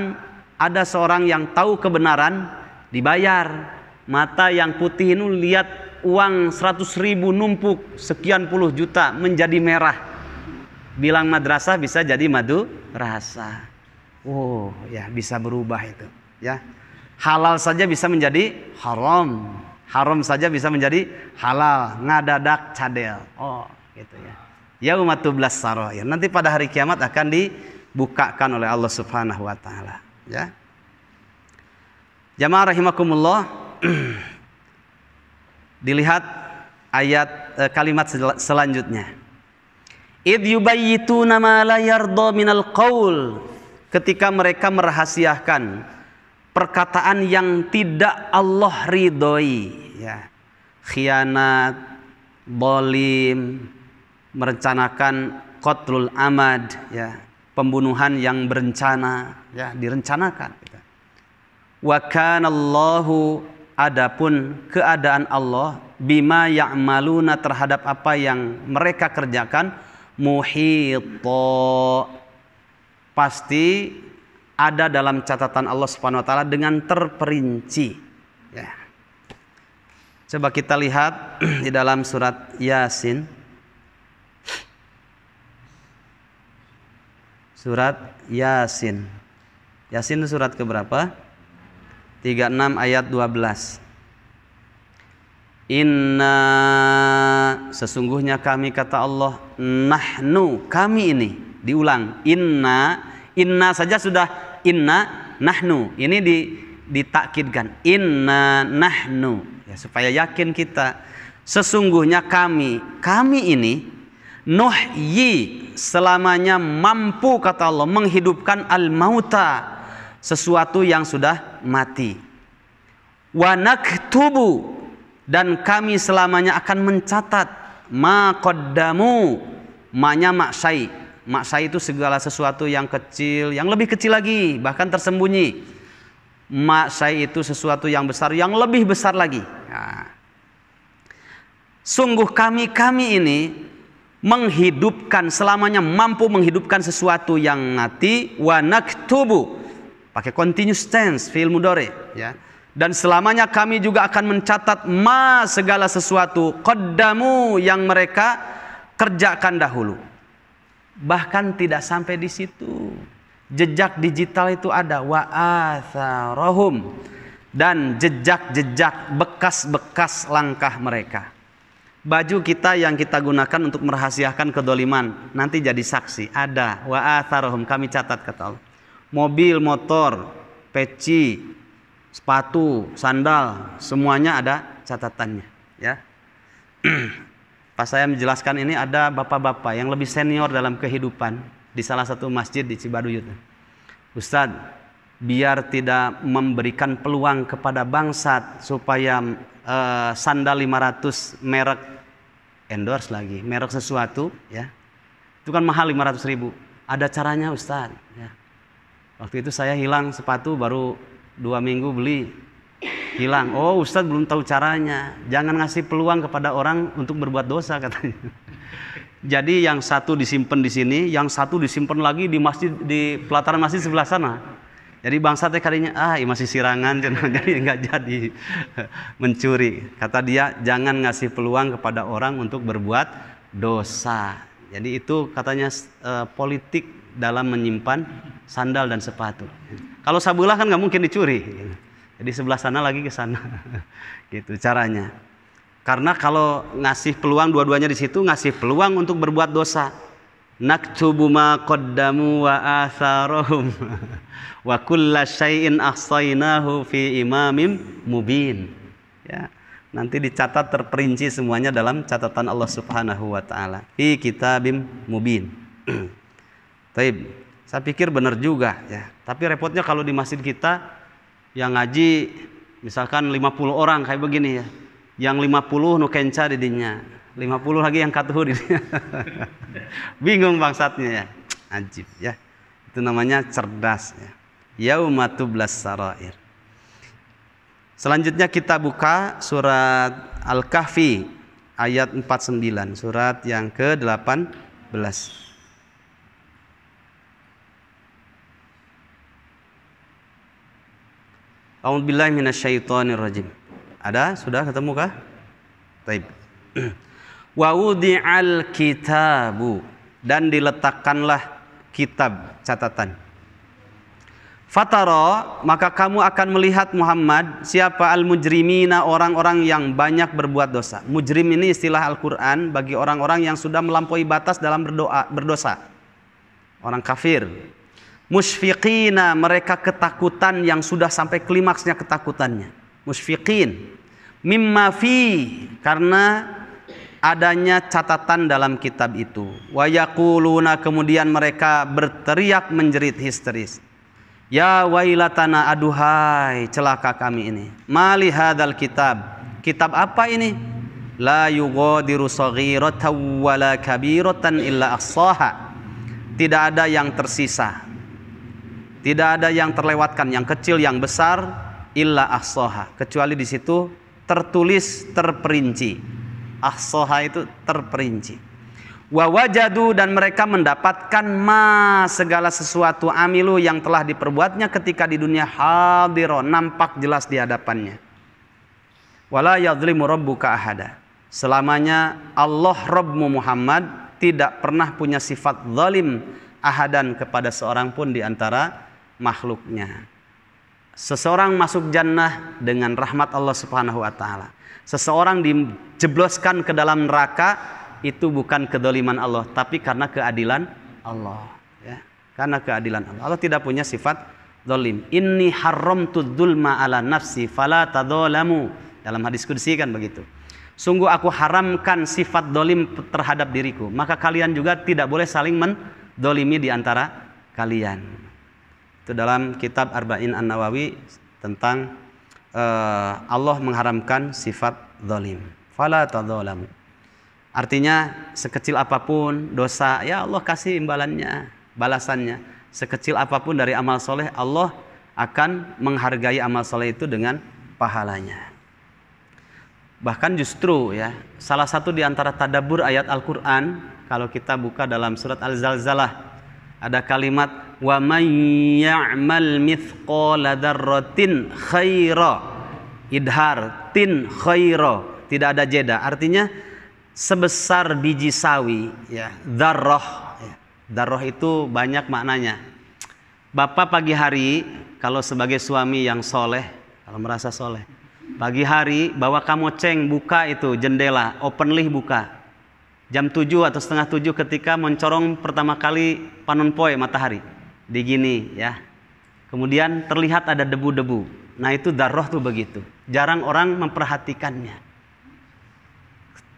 ada seorang yang tahu kebenaran, dibayar. Mata yang putih ini lihat uang 100.000 numpuk sekian puluh juta menjadi merah. Bilang madrasah bisa jadi madu rasa. Oh ya, bisa berubah itu. Ya, halal saja bisa menjadi haram. Haram saja bisa menjadi halal, ngadadak cadel. Oh, gitu ya. Yaumatu belas sarair. Nanti pada hari kiamat akan dibukakan oleh Allah Subhanahu wa taala, ya. Jamaah rahimakumullah. Dilihat ayat kalimat selanjutnya. Id yubayyituna ma la yarda minal qaul. Ketika mereka merahasiakan perkataan yang tidak Allah ridhoi, ya. Khianat, bolim, merencanakan qatlul amad, ya, pembunuhan yang berencana, ya, direncanakan. Wa kanallahu, adapun keadaan Allah, bima ya'maluna, terhadap apa yang mereka kerjakan, muhito, pasti ada dalam catatan Allah Subhanahu wa taala dengan terperinci, ya. Coba kita lihat di dalam surat Yasin. Surat Yasin. Yasin itu surat keberapa? 36 ayat 12. Inna, sesungguhnya kami, kata Allah, nahnu, kami ini. Diulang, inna saja sudah inna, nahnu. Ini ditakkidkan, inna nahnu, ya, supaya yakin kita. Sesungguhnya kami ini nuhyi, selamanya mampu, kata Allah, menghidupkan al-mauta, sesuatu yang sudah mati. Wa naktubu, Dan kami selamanya akan mencatat ma qaddamu, ma-nya maksai. Maksai itu segala sesuatu yang kecil, yang lebih kecil lagi, bahkan tersembunyi. Maksai itu sesuatu yang besar, yang lebih besar lagi. Nah, sungguh kami ini menghidupkan, selamanya mampu menghidupkan sesuatu yang mati. Wa naktubu, pakai continuous tense, fi'il mudhari, ya. Dan selamanya kami juga akan mencatat ma, segala sesuatu, qaddamu, yang mereka kerjakan dahulu. Bahkan tidak sampai di situ, jejak digital itu ada, wa atharahum, dan jejak-jejak, bekas-bekas langkah mereka. Baju kita yang kita gunakan untuk merahasiakan kedoliman, nanti jadi saksi, ada, wa atharahum, kami catat, kata Allah. Mobil, motor, peci, sepatu, sandal, semuanya ada catatannya, ya. Pas saya menjelaskan ini, ada bapak-bapak yang lebih senior dalam kehidupan di salah satu masjid di Cibaduyut. Ustadz, biar tidak memberikan peluang kepada bangsat supaya sandal 500 merek, endorse lagi, merek sesuatu, ya, itu kan mahal 500.000. Ada caranya Ustadz, ya. Waktu itu saya hilang sepatu, baru 2 minggu beli, hilang. Oh, Ustadz belum tahu caranya. Jangan ngasih peluang kepada orang untuk berbuat dosa, katanya. Jadi yang satu disimpan di sini, yang satu disimpan lagi di masjid, di pelataran masjid sebelah sana. Jadi bangsatnya kalinya, masih sirangan, jadi nggak jadi mencuri. Kata dia, jangan ngasih peluang kepada orang untuk berbuat dosa. Jadi itu katanya politik dalam menyimpan sandal dan sepatu. Kalau sabulah kan nggak mungkin dicuri. Jadi sebelah sana lagi ke sana, gitu caranya. Karena kalau ngasih peluang, dua-duanya di situ ngasih peluang untuk berbuat dosa. Naktubu ma qaddamu wa atharahum wa kulla syai'in ahsainahu fi imamim mubin. Ya, nanti dicatat terperinci semuanya dalam catatan Allah Subhanahu wa taala fi kitabim mubin. Taib, saya pikir benar juga, ya. Tapi repotnya kalau di masjid kita yang ngaji misalkan 50 orang kayak begini, ya. Yang 50 nu kenca di dinya, 50 lagi yang katuhu di dinya. Bingung bangsatnya, ya. Ajib, ya. Itu namanya cerdas, ya. Yauma tublas sarair. Selanjutnya kita buka surat Al-Kahfi ayat 49, surat yang ke-18. A'udzubillahi minasyaitonirrajim. Ada? Sudah ketemu kah? Baik. Wa wudi'al kitabu, dan diletakkanlah kitab, catatan. Fatara, maka kamu akan melihat Muhammad, siapa al-mujrimina, orang-orang yang banyak berbuat dosa. Mujrim ini istilah Al-Qur'an bagi orang-orang yang sudah melampaui batas dalam berdosa. Orang kafir. Musyfiqina, mereka ketakutan yang sudah sampai klimaksnya ketakutannya. Musyfiqin mimma fi, karena adanya catatan dalam kitab itu. Wa yaquluna, kemudian mereka berteriak menjerit histeris. Ya wailatana, aduhai celaka kami ini. Mali hadzal kitab, kitab apa ini? La yughadiru saghiratan wala kabiratan illa ahsaha. Tidak ada yang tersisa, tidak ada yang terlewatkan, yang kecil yang besar, illa ahsaha, kecuali di situ tertulis, terperinci. Ahsaha itu terperinci. Wa wajadu, dan mereka mendapatkan ma, segala sesuatu, amilu, yang telah diperbuatnya ketika di dunia, hadiro, nampak jelas di hadapannya. Wala yadhlimu rabbuka ahada, selamanya Allah Rabbmu Muhammad tidak pernah punya sifat zalim ahadan, kepada seorang pun di antara makhluknya. Seseorang masuk jannah dengan rahmat Allah Subhanahu wa taala. Seseorang dijebloskan ke dalam neraka, itu bukan kedoliman Allah, tapi karena keadilan Allah, ya. Karena keadilan Allah. Allah tidak punya sifat zalim. Inni haramtu dzulma ala nafsi fala tadzalamu. Dalam hadis qudsi kan begitu. Sungguh aku haramkan sifat zalim terhadap diriku, maka kalian juga tidak boleh saling mendolimi di antara kalian. Itu dalam kitab Arba'in An-Nawawi tentang Allah mengharamkan sifat zalim. Fala tadzalamu. Artinya sekecil apapun dosa, ya Allah kasih imbalannya, balasannya. Sekecil apapun dari amal soleh, Allah akan menghargai amal soleh itu dengan pahalanya. Bahkan justru ya, salah satu di antara tadabbur ayat Al-Quran, kalau kita buka dalam surat Al-Zalzalah, ada kalimat wa may ya'mal mithqala dzarratin khaira, idhar tin khaira, tidak ada jeda, artinya sebesar biji sawi ya, dzarrah ya. Dzarrah itu banyak maknanya. Bapak pagi hari kalau sebagai suami yang soleh, kalau merasa soleh, pagi hari bawa kamoceng, buka itu jendela, openly buka jam 7 atau setengah 7 ketika mencorong pertama kali panonpoe matahari digini ya, kemudian terlihat ada debu-debu. Nah itu dzarrah tuh begitu, jarang orang memperhatikannya.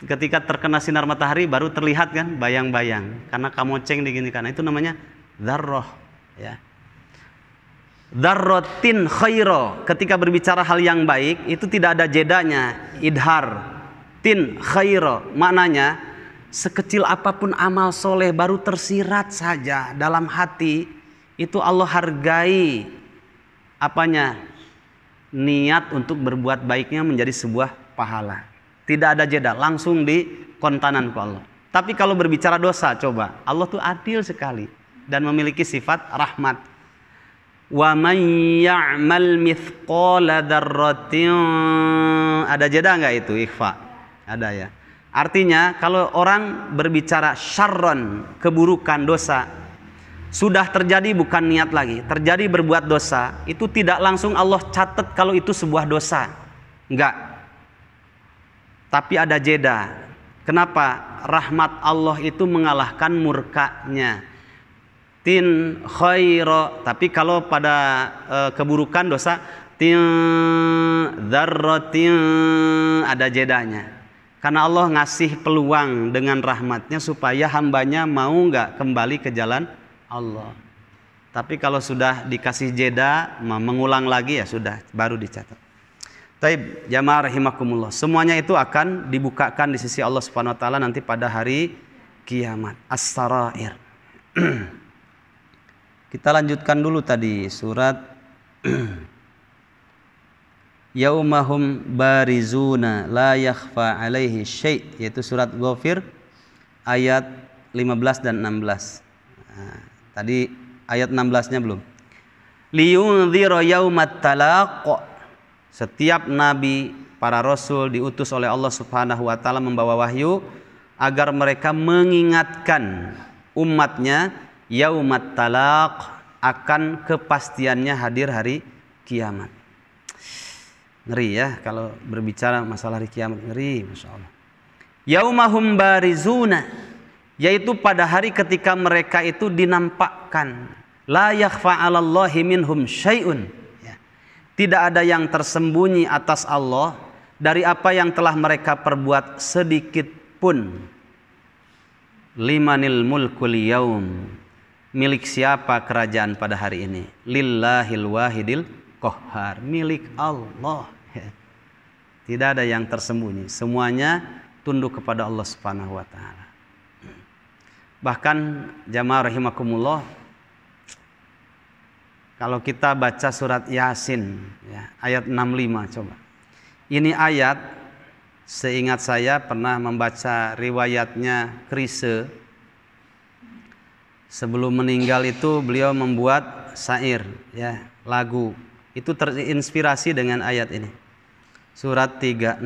Ketika terkena sinar matahari baru terlihat kan bayang-bayang karena kamoceng diginikan. Nah, itu namanya dzarrah ya. Dzarratin khaira, ketika berbicara hal yang baik itu tidak ada jedanya. Idhar tin khaira, maknanya sekecil apapun amal soleh baru tersirat saja dalam hati, itu Allah hargai apanya, niat untuk berbuat baiknya menjadi sebuah pahala. Tidak ada jeda, langsung di kontanan ke Allah. Tapi kalau berbicara dosa, coba, Allah tuh adil sekali dan memiliki sifat rahmat. Wa may ya'mal mithqala dzarratin, ada jeda enggak itu ikhfa? Ada ya. Artinya kalau orang berbicara syarron, keburukan, dosa, sudah terjadi bukan niat lagi, terjadi berbuat dosa, itu tidak langsung Allah catat kalau itu sebuah dosa. Enggak. Tapi ada jeda. Kenapa? Rahmat Allah itu mengalahkan murkanya. Tin khaira. Tapi kalau pada keburukan dosa, tin dzarratin, ada jedanya. Karena Allah ngasih peluang dengan rahmatnya supaya hambanya mau nggak kembali ke jalan Allah. Tapi kalau sudah dikasih jeda, mengulang lagi ya sudah, baru dicatat. Taib, jamaah rahimakumullah. Semuanya itu akan dibukakan di sisi Allah Subhanahu wa taala nanti pada hari kiamat. As-Sarair. Kita lanjutkan dulu tadi surat Yaumahum barizuna la yakhfa alaihi syai', yaitu surat Ghafir ayat 15 dan 16. Nah, tadi ayat 16-nya belum. Liyunzira yaumat talaq. Setiap nabi, para rasul diutus oleh Allah Subhanahu wa taala membawa wahyu agar mereka mengingatkan umatnya yaumat talaq, akan kepastiannya hadir hari kiamat. Ngeri ya kalau berbicara masalah hari kiamat, ngeri, Masya Allah. Yaumahum barizuna, yaitu pada hari ketika mereka itu dinampakkan. La yakhfa 'alallahi minhum syai'un. Tidak ada yang tersembunyi atas Allah dari apa yang telah mereka perbuat sedikit pun. Limanil mulkul yaum, milik siapa kerajaan pada hari ini? Lillahil wahidil qahhar, milik Allah. Tidak ada yang tersembunyi, semuanya tunduk kepada Allah Subhanahu wa taala. Bahkan jamaah rahimakumullah, kalau kita baca surat Yasin ya, ayat 65 coba. Ini ayat seingat saya pernah membaca riwayatnya Krise. Sebelum meninggal itu beliau membuat syair ya, lagu. Itu terinspirasi dengan ayat ini. Surat 36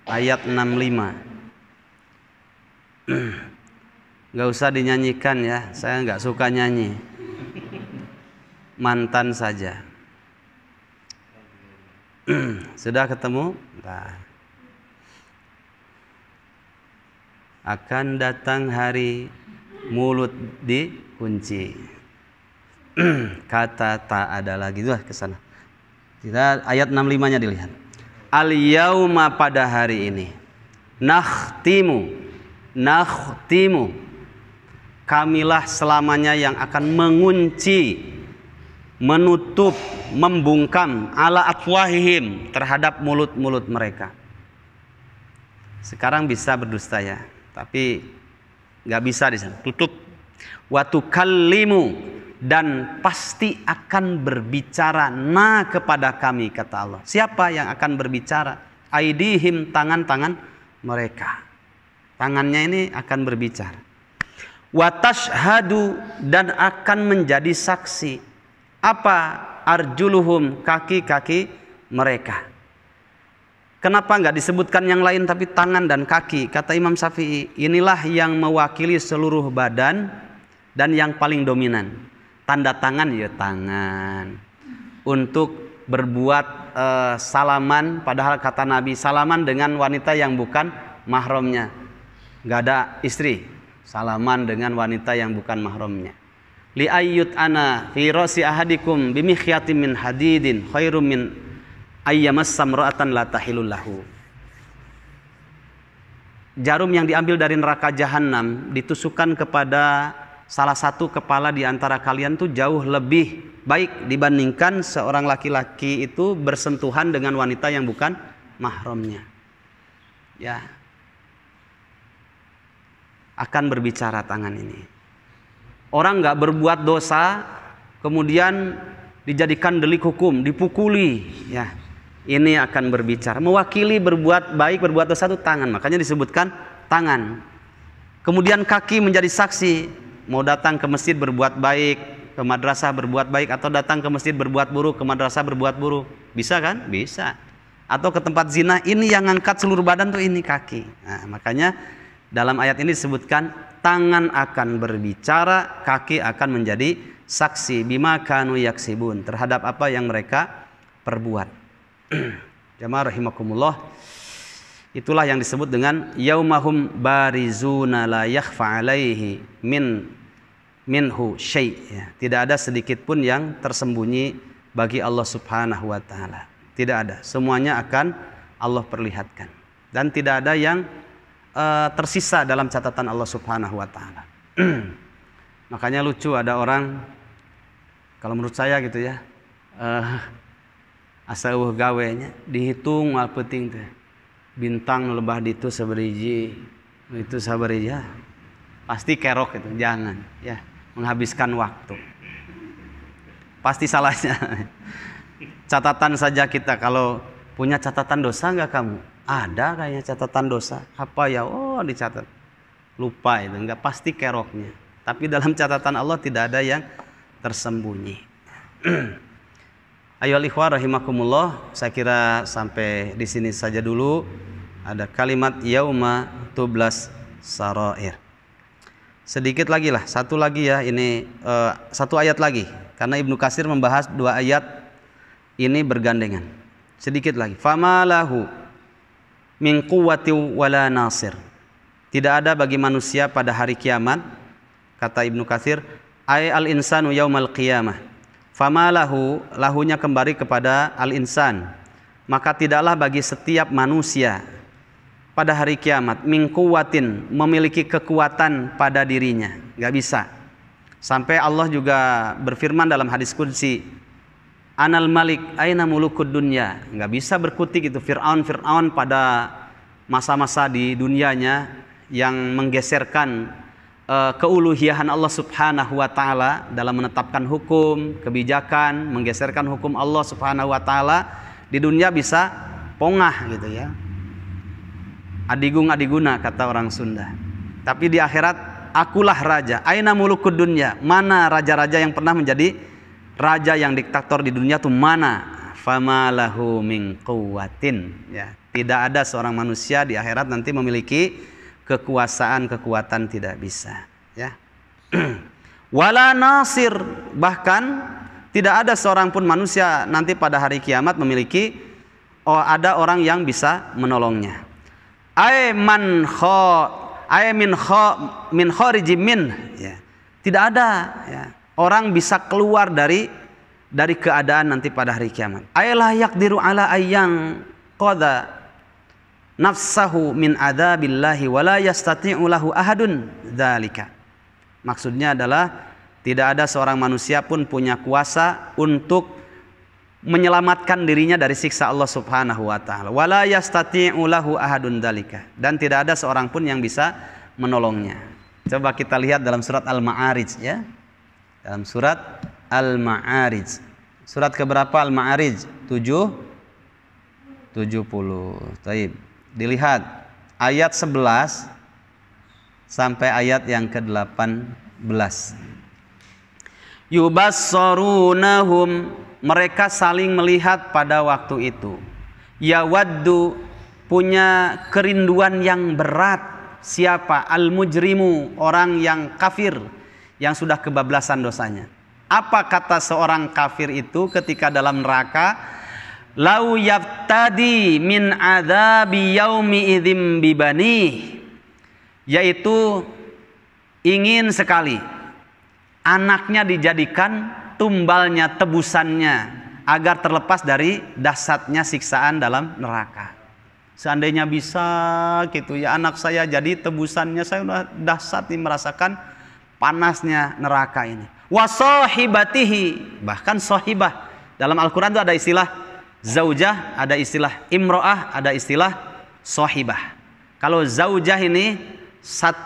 ayat 65. Gak usah dinyanyikan ya, saya gak suka nyanyi. Mantan saja. Sudah ketemu? Nah. Akan datang hari mulut dikunci. Kata tak ada lagi. Tuh ke sana. Kita ayat 65-nya dilihat. Al-yauma, pada hari ini. Nakhtimu. Kamilah selamanya yang akan mengunci, menutup, membungkam ala afwahihim, terhadap mulut-mulut mereka. Sekarang bisa berdusta ya, tapi nggak bisa di sana. Tutup. Wa tukallimu, dan pasti akan berbicara kepada kami, kata Allah. Siapa yang akan berbicara? Aidihim, tangan-tangan mereka. Tangannya ini akan berbicara. Wa tashhadu, dan akan menjadi saksi. Apa? Arjuluhum, kaki-kaki mereka. Kenapa nggak disebutkan yang lain tapi tangan dan kaki? Kata Imam Syafi'i, inilah yang mewakili seluruh badan dan yang paling dominan. Tanda tangan ya tangan. Untuk berbuat salaman, padahal kata Nabi, salaman dengan wanita yang bukan mahramnya. Nggak ada istri, salaman dengan wanita yang bukan mahramnya. Li ayyut ana fi rasi ahadikum bimikhiyatin min hadidin khairum min ayyamas samra'atan la tahilul lahu. Jarum yang diambil dari neraka jahanam ditusukkan kepada salah satu kepala di antara kalian tuh jauh lebih baik dibandingkan seorang laki-laki itu bersentuhan dengan wanita yang bukan mahramnya. Ya. Akan berbicara tangan ini. Orang nggak berbuat dosa kemudian dijadikan delik hukum, dipukuli, ya. Ini akan berbicara, mewakili berbuat baik, berbuat dosa itu tangan, makanya disebutkan tangan. Kemudian kaki menjadi saksi, mau datang ke masjid berbuat baik, ke madrasah berbuat baik, atau datang ke masjid berbuat buruk, ke madrasah berbuat buruk, bisa kan? Bisa. Atau ke tempat zina, ini yang ngangkat seluruh badan tuh ini kaki. Nah, makanya dalam ayat ini disebutkan tangan akan berbicara, kaki akan menjadi saksi bima kanu yaksibun, terhadap apa yang mereka perbuat. Jamaah rahimakumullah, itulah yang disebut dengan yaumahum barizuna la yakhfa alaihi minhu syai', ya. Tidak ada sedikit pun yang tersembunyi bagi Allah Subhanahu wa taala. Tidak ada, semuanya akan Allah perlihatkan, dan tidak ada yang tersisa dalam catatan Allah Subhanahu wa taala. Makanya lucu ada orang, kalau menurut saya gitu ya, asa eueuh gawenya dihitung mal penting teh. Bintang lebah ditu saberiji, itu saberiji, ya. Pasti kerok itu, jangan ya, menghabiskan waktu. Pasti salahnya. Catatan saja kita, kalau punya catatan dosa enggak kamu? Ada kayaknya catatan dosa. Apa ya? Oh, dicatat. Lupa itu, enggak, pasti keroknya. Tapi dalam catatan Allah tidak ada yang tersembunyi. Ayo ikhwah rahimakumullah, saya kira sampai di sini saja dulu. Ada kalimat yauma tublas sarair. Sedikit lagi lah, satu lagi ya, ini satu ayat lagi, karena Ibnu Katsir membahas dua ayat ini bergandengan. Sedikit lagi. Famalahu min quwwati wala nasir. Tidak ada bagi manusia pada hari kiamat, kata Ibnu Katsir, ay al insanu yaumal qiyamah. Famalahu, lahunya kembali kepada al-insan. Maka tidaklah bagi setiap manusia pada hari kiamat min quwwatin, memiliki kekuatan pada dirinya, nggak bisa. Sampai Allah juga berfirman dalam hadis qudsi, Anal malik aina mulukud dunya. Nggak bisa berkutik itu Fir'aun pada masa-masa di dunianya yang menggeserkan keuluhiyahan Allah Subhanahu wa taala dalam menetapkan hukum, kebijakan, menggeserkan hukum Allah Subhanahu wa taala. Di dunia bisa pongah gitu ya. Adigung adiguna kata orang Sunda. Tapi di akhirat akulah raja. Aina mulukud dunya. Mana raja-raja yang pernah menjadi raja yang diktator di dunia tuh mana? Famalahu min quwwatin, ya. Tidak ada seorang manusia di akhirat nanti memiliki kekuasaan, kekuatan, tidak bisa, ya. Wala nasir, bahkan tidak ada seorang pun manusia nanti pada hari kiamat memiliki ada orang yang bisa menolongnya. Min khariji min, ya. Tidak ada, ya, orang bisa keluar dari keadaan nanti pada hari kiamat. Ayalah yaqdiru ala ayyang qada nafsahu min adzabillahi wala yastati'u lahu ahadun dzalika. Maksudnya adalah tidak ada seorang manusia pun punya kuasa untuk menyelamatkan dirinya dari siksa Allah Subhanahu wa taala. Wala yastati'u lahu ahadun dzalika, dan tidak ada seorang pun yang bisa menolongnya. Coba kita lihat dalam surat Al-Ma'arij ya. Dalam surat Al-Ma'arij. Surat keberapa Al-Ma'arij? 70. Baik. Dilihat ayat 11 sampai ayat yang ke-18. Yubassarunahum, mereka saling melihat pada waktu itu. Yawaddu, punya kerinduan yang berat. Siapa? Al-mujrimu, orang yang kafir, yang sudah kebablasan dosanya. Apa kata seorang kafir itu ketika dalam neraka? Lau yaftadi min adzabi yaumi idzim bibani, yaitu ingin sekali anaknya dijadikan tumbalnya, tebusannya, agar terlepas dari dahsyatnya siksaan dalam neraka. Seandainya bisa gitu ya, anak saya jadi tebusannya, saya udah dahsyat nih merasakan panasnya neraka ini. Wa sahibatihi, bahkan sahibah. Dalam Al-Quran itu ada istilah zaujah, ada istilah imro'ah, ada istilah sahibah. Kalau zaujah ini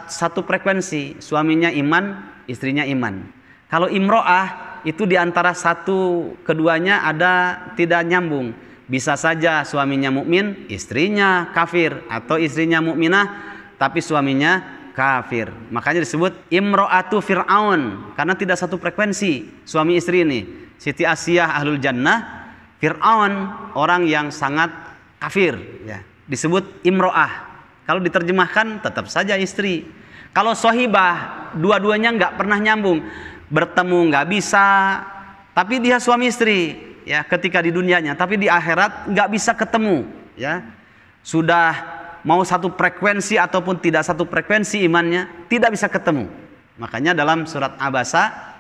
satu frekuensi, suaminya iman, istrinya iman. Kalau imro'ah itu diantara satu keduanya ada tidak nyambung. Bisa saja suaminya mukmin, istrinya kafir, atau istrinya mukminah tapi suaminya kafir. Makanya disebut imro'atu Fir'aun, karena tidak satu frekuensi suami istri ini. Siti Asiyah ahlul jannah, Fir'aun orang yang sangat kafir ya. Disebut imro'ah. Kalau diterjemahkan tetap saja istri. Kalau sohibah, dua-duanya nggak pernah nyambung, bertemu nggak bisa, tapi dia suami istri ya ketika di dunianya, tapi di akhirat nggak bisa ketemu ya. Sudah mau satu frekuensi ataupun tidak satu frekuensi imannya, tidak bisa ketemu. Makanya dalam surat Abasa,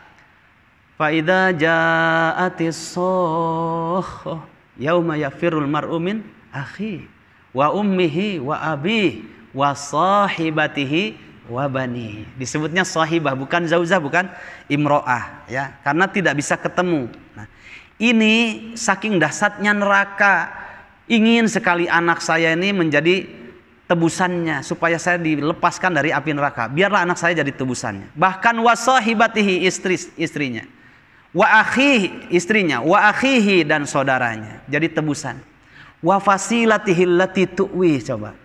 fa idza ja'atis soh yauma yafirul mar'u min akhi wa ummihi wa abihi wa sahibatihi wa bani. Disebutnya sahibah, bukan zaujah, bukan imro'ah ya, karena tidak bisa ketemu. Nah, ini saking dahsyatnya neraka, ingin sekali anak saya ini menjadi tebusannya, supaya saya dilepaskan dari api neraka. Biarlah anak saya jadi tebusannya. Bahkan wa sahibatihi, istrinya, wa akhihi, istrinya, wa akhihi, dan saudaranya jadi tebusan. Wa fasilatihi allati tu'wi, coba.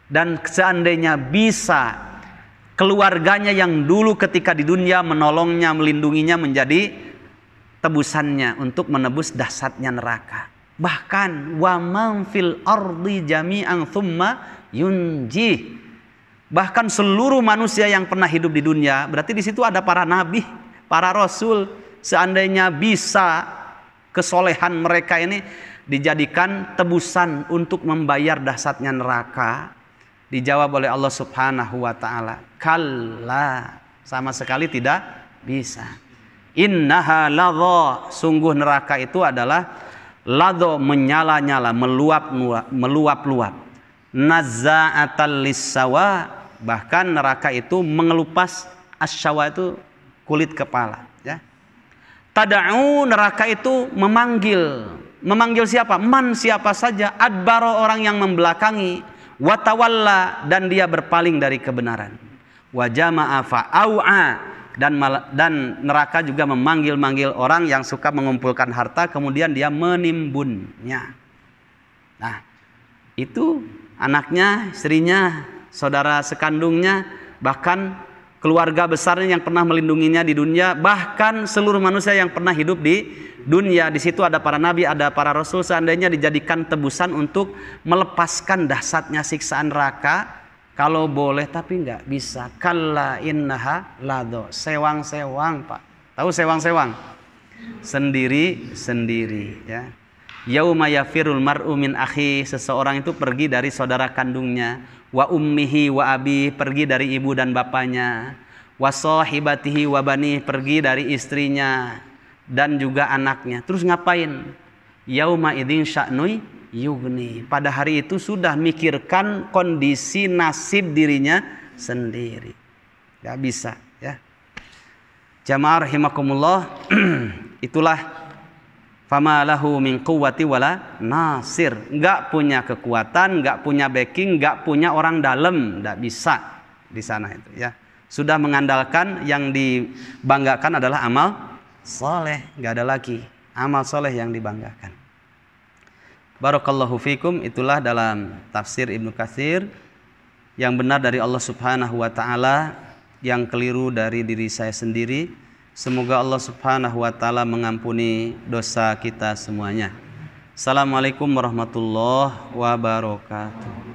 Dan seandainya bisa keluarganya yang dulu ketika di dunia menolongnya, melindunginya, menjadi tebusannya untuk menebus dahsyatnya neraka. Bahkan wa man fil ardi jami'an thumma yunji, bahkan seluruh manusia yang pernah hidup di dunia, berarti di situ ada para nabi, para rasul. Seandainya bisa kesolehan mereka ini dijadikan tebusan untuk membayar dahsyatnya neraka, dijawab oleh Allah Subhanahu wa taala, kalla, sama sekali tidak bisa. Innaha ladha, sungguh neraka itu adalah ladha, menyala-nyala, meluap-luap. Nazza'atal lissawa, bahkan neraka itu mengelupas asyawa, itu kulit kepala ya. Tada'u, neraka itu memanggil siapa? Man, siapa saja. Adbaro, orang yang membelakangi. Watawalla, dan dia berpaling dari kebenaran. Wa jama'a fa'au'a, dan neraka juga memanggil orang yang suka mengumpulkan harta kemudian dia menimbunnya. Nah, itu anaknya, istrinya, saudara sekandungnya, bahkan keluarga besarnya yang pernah melindunginya di dunia, bahkan seluruh manusia yang pernah hidup di dunia. Di situ ada para nabi, ada para rasul. Seandainya dijadikan tebusan untuk melepaskan dahsyatnya siksaan neraka, kalau boleh tapi nggak bisa. Kalla innaha ladho, sewang-sewang Pak. Tahu sewang-sewang? Sendiri-sendiri ya. Yauma yafirul mar'u min akhi, seseorang itu pergi dari saudara kandungnya. Wa ummihi wa abi, pergi dari ibu dan bapaknya. Wa sahibatihi wa bani, pergi dari istrinya dan juga anaknya. Terus ngapain? Yauma idzin sya'nui yugni, pada hari itu sudah mikirkan kondisi nasib dirinya sendiri. Gak bisa ya. Jamaah rahimakumullah. Itulah Fama lahu min quwwati wala nasir. Enggak punya kekuatan, enggak punya backing, enggak punya orang dalam, enggak bisa di sana itu ya. Sudah mengandalkan yang dibanggakan adalah amal soleh, enggak ada lagi amal soleh yang dibanggakan. Barakallahu fikum. Itulah dalam tafsir Ibnu Katsir. Yang benar dari Allah Subhanahu wa taala, yang keliru dari diri saya sendiri. Semoga Allah Subhanahu wa taala mengampuni dosa kita semuanya. Assalamualaikum warahmatullahi wabarakatuh.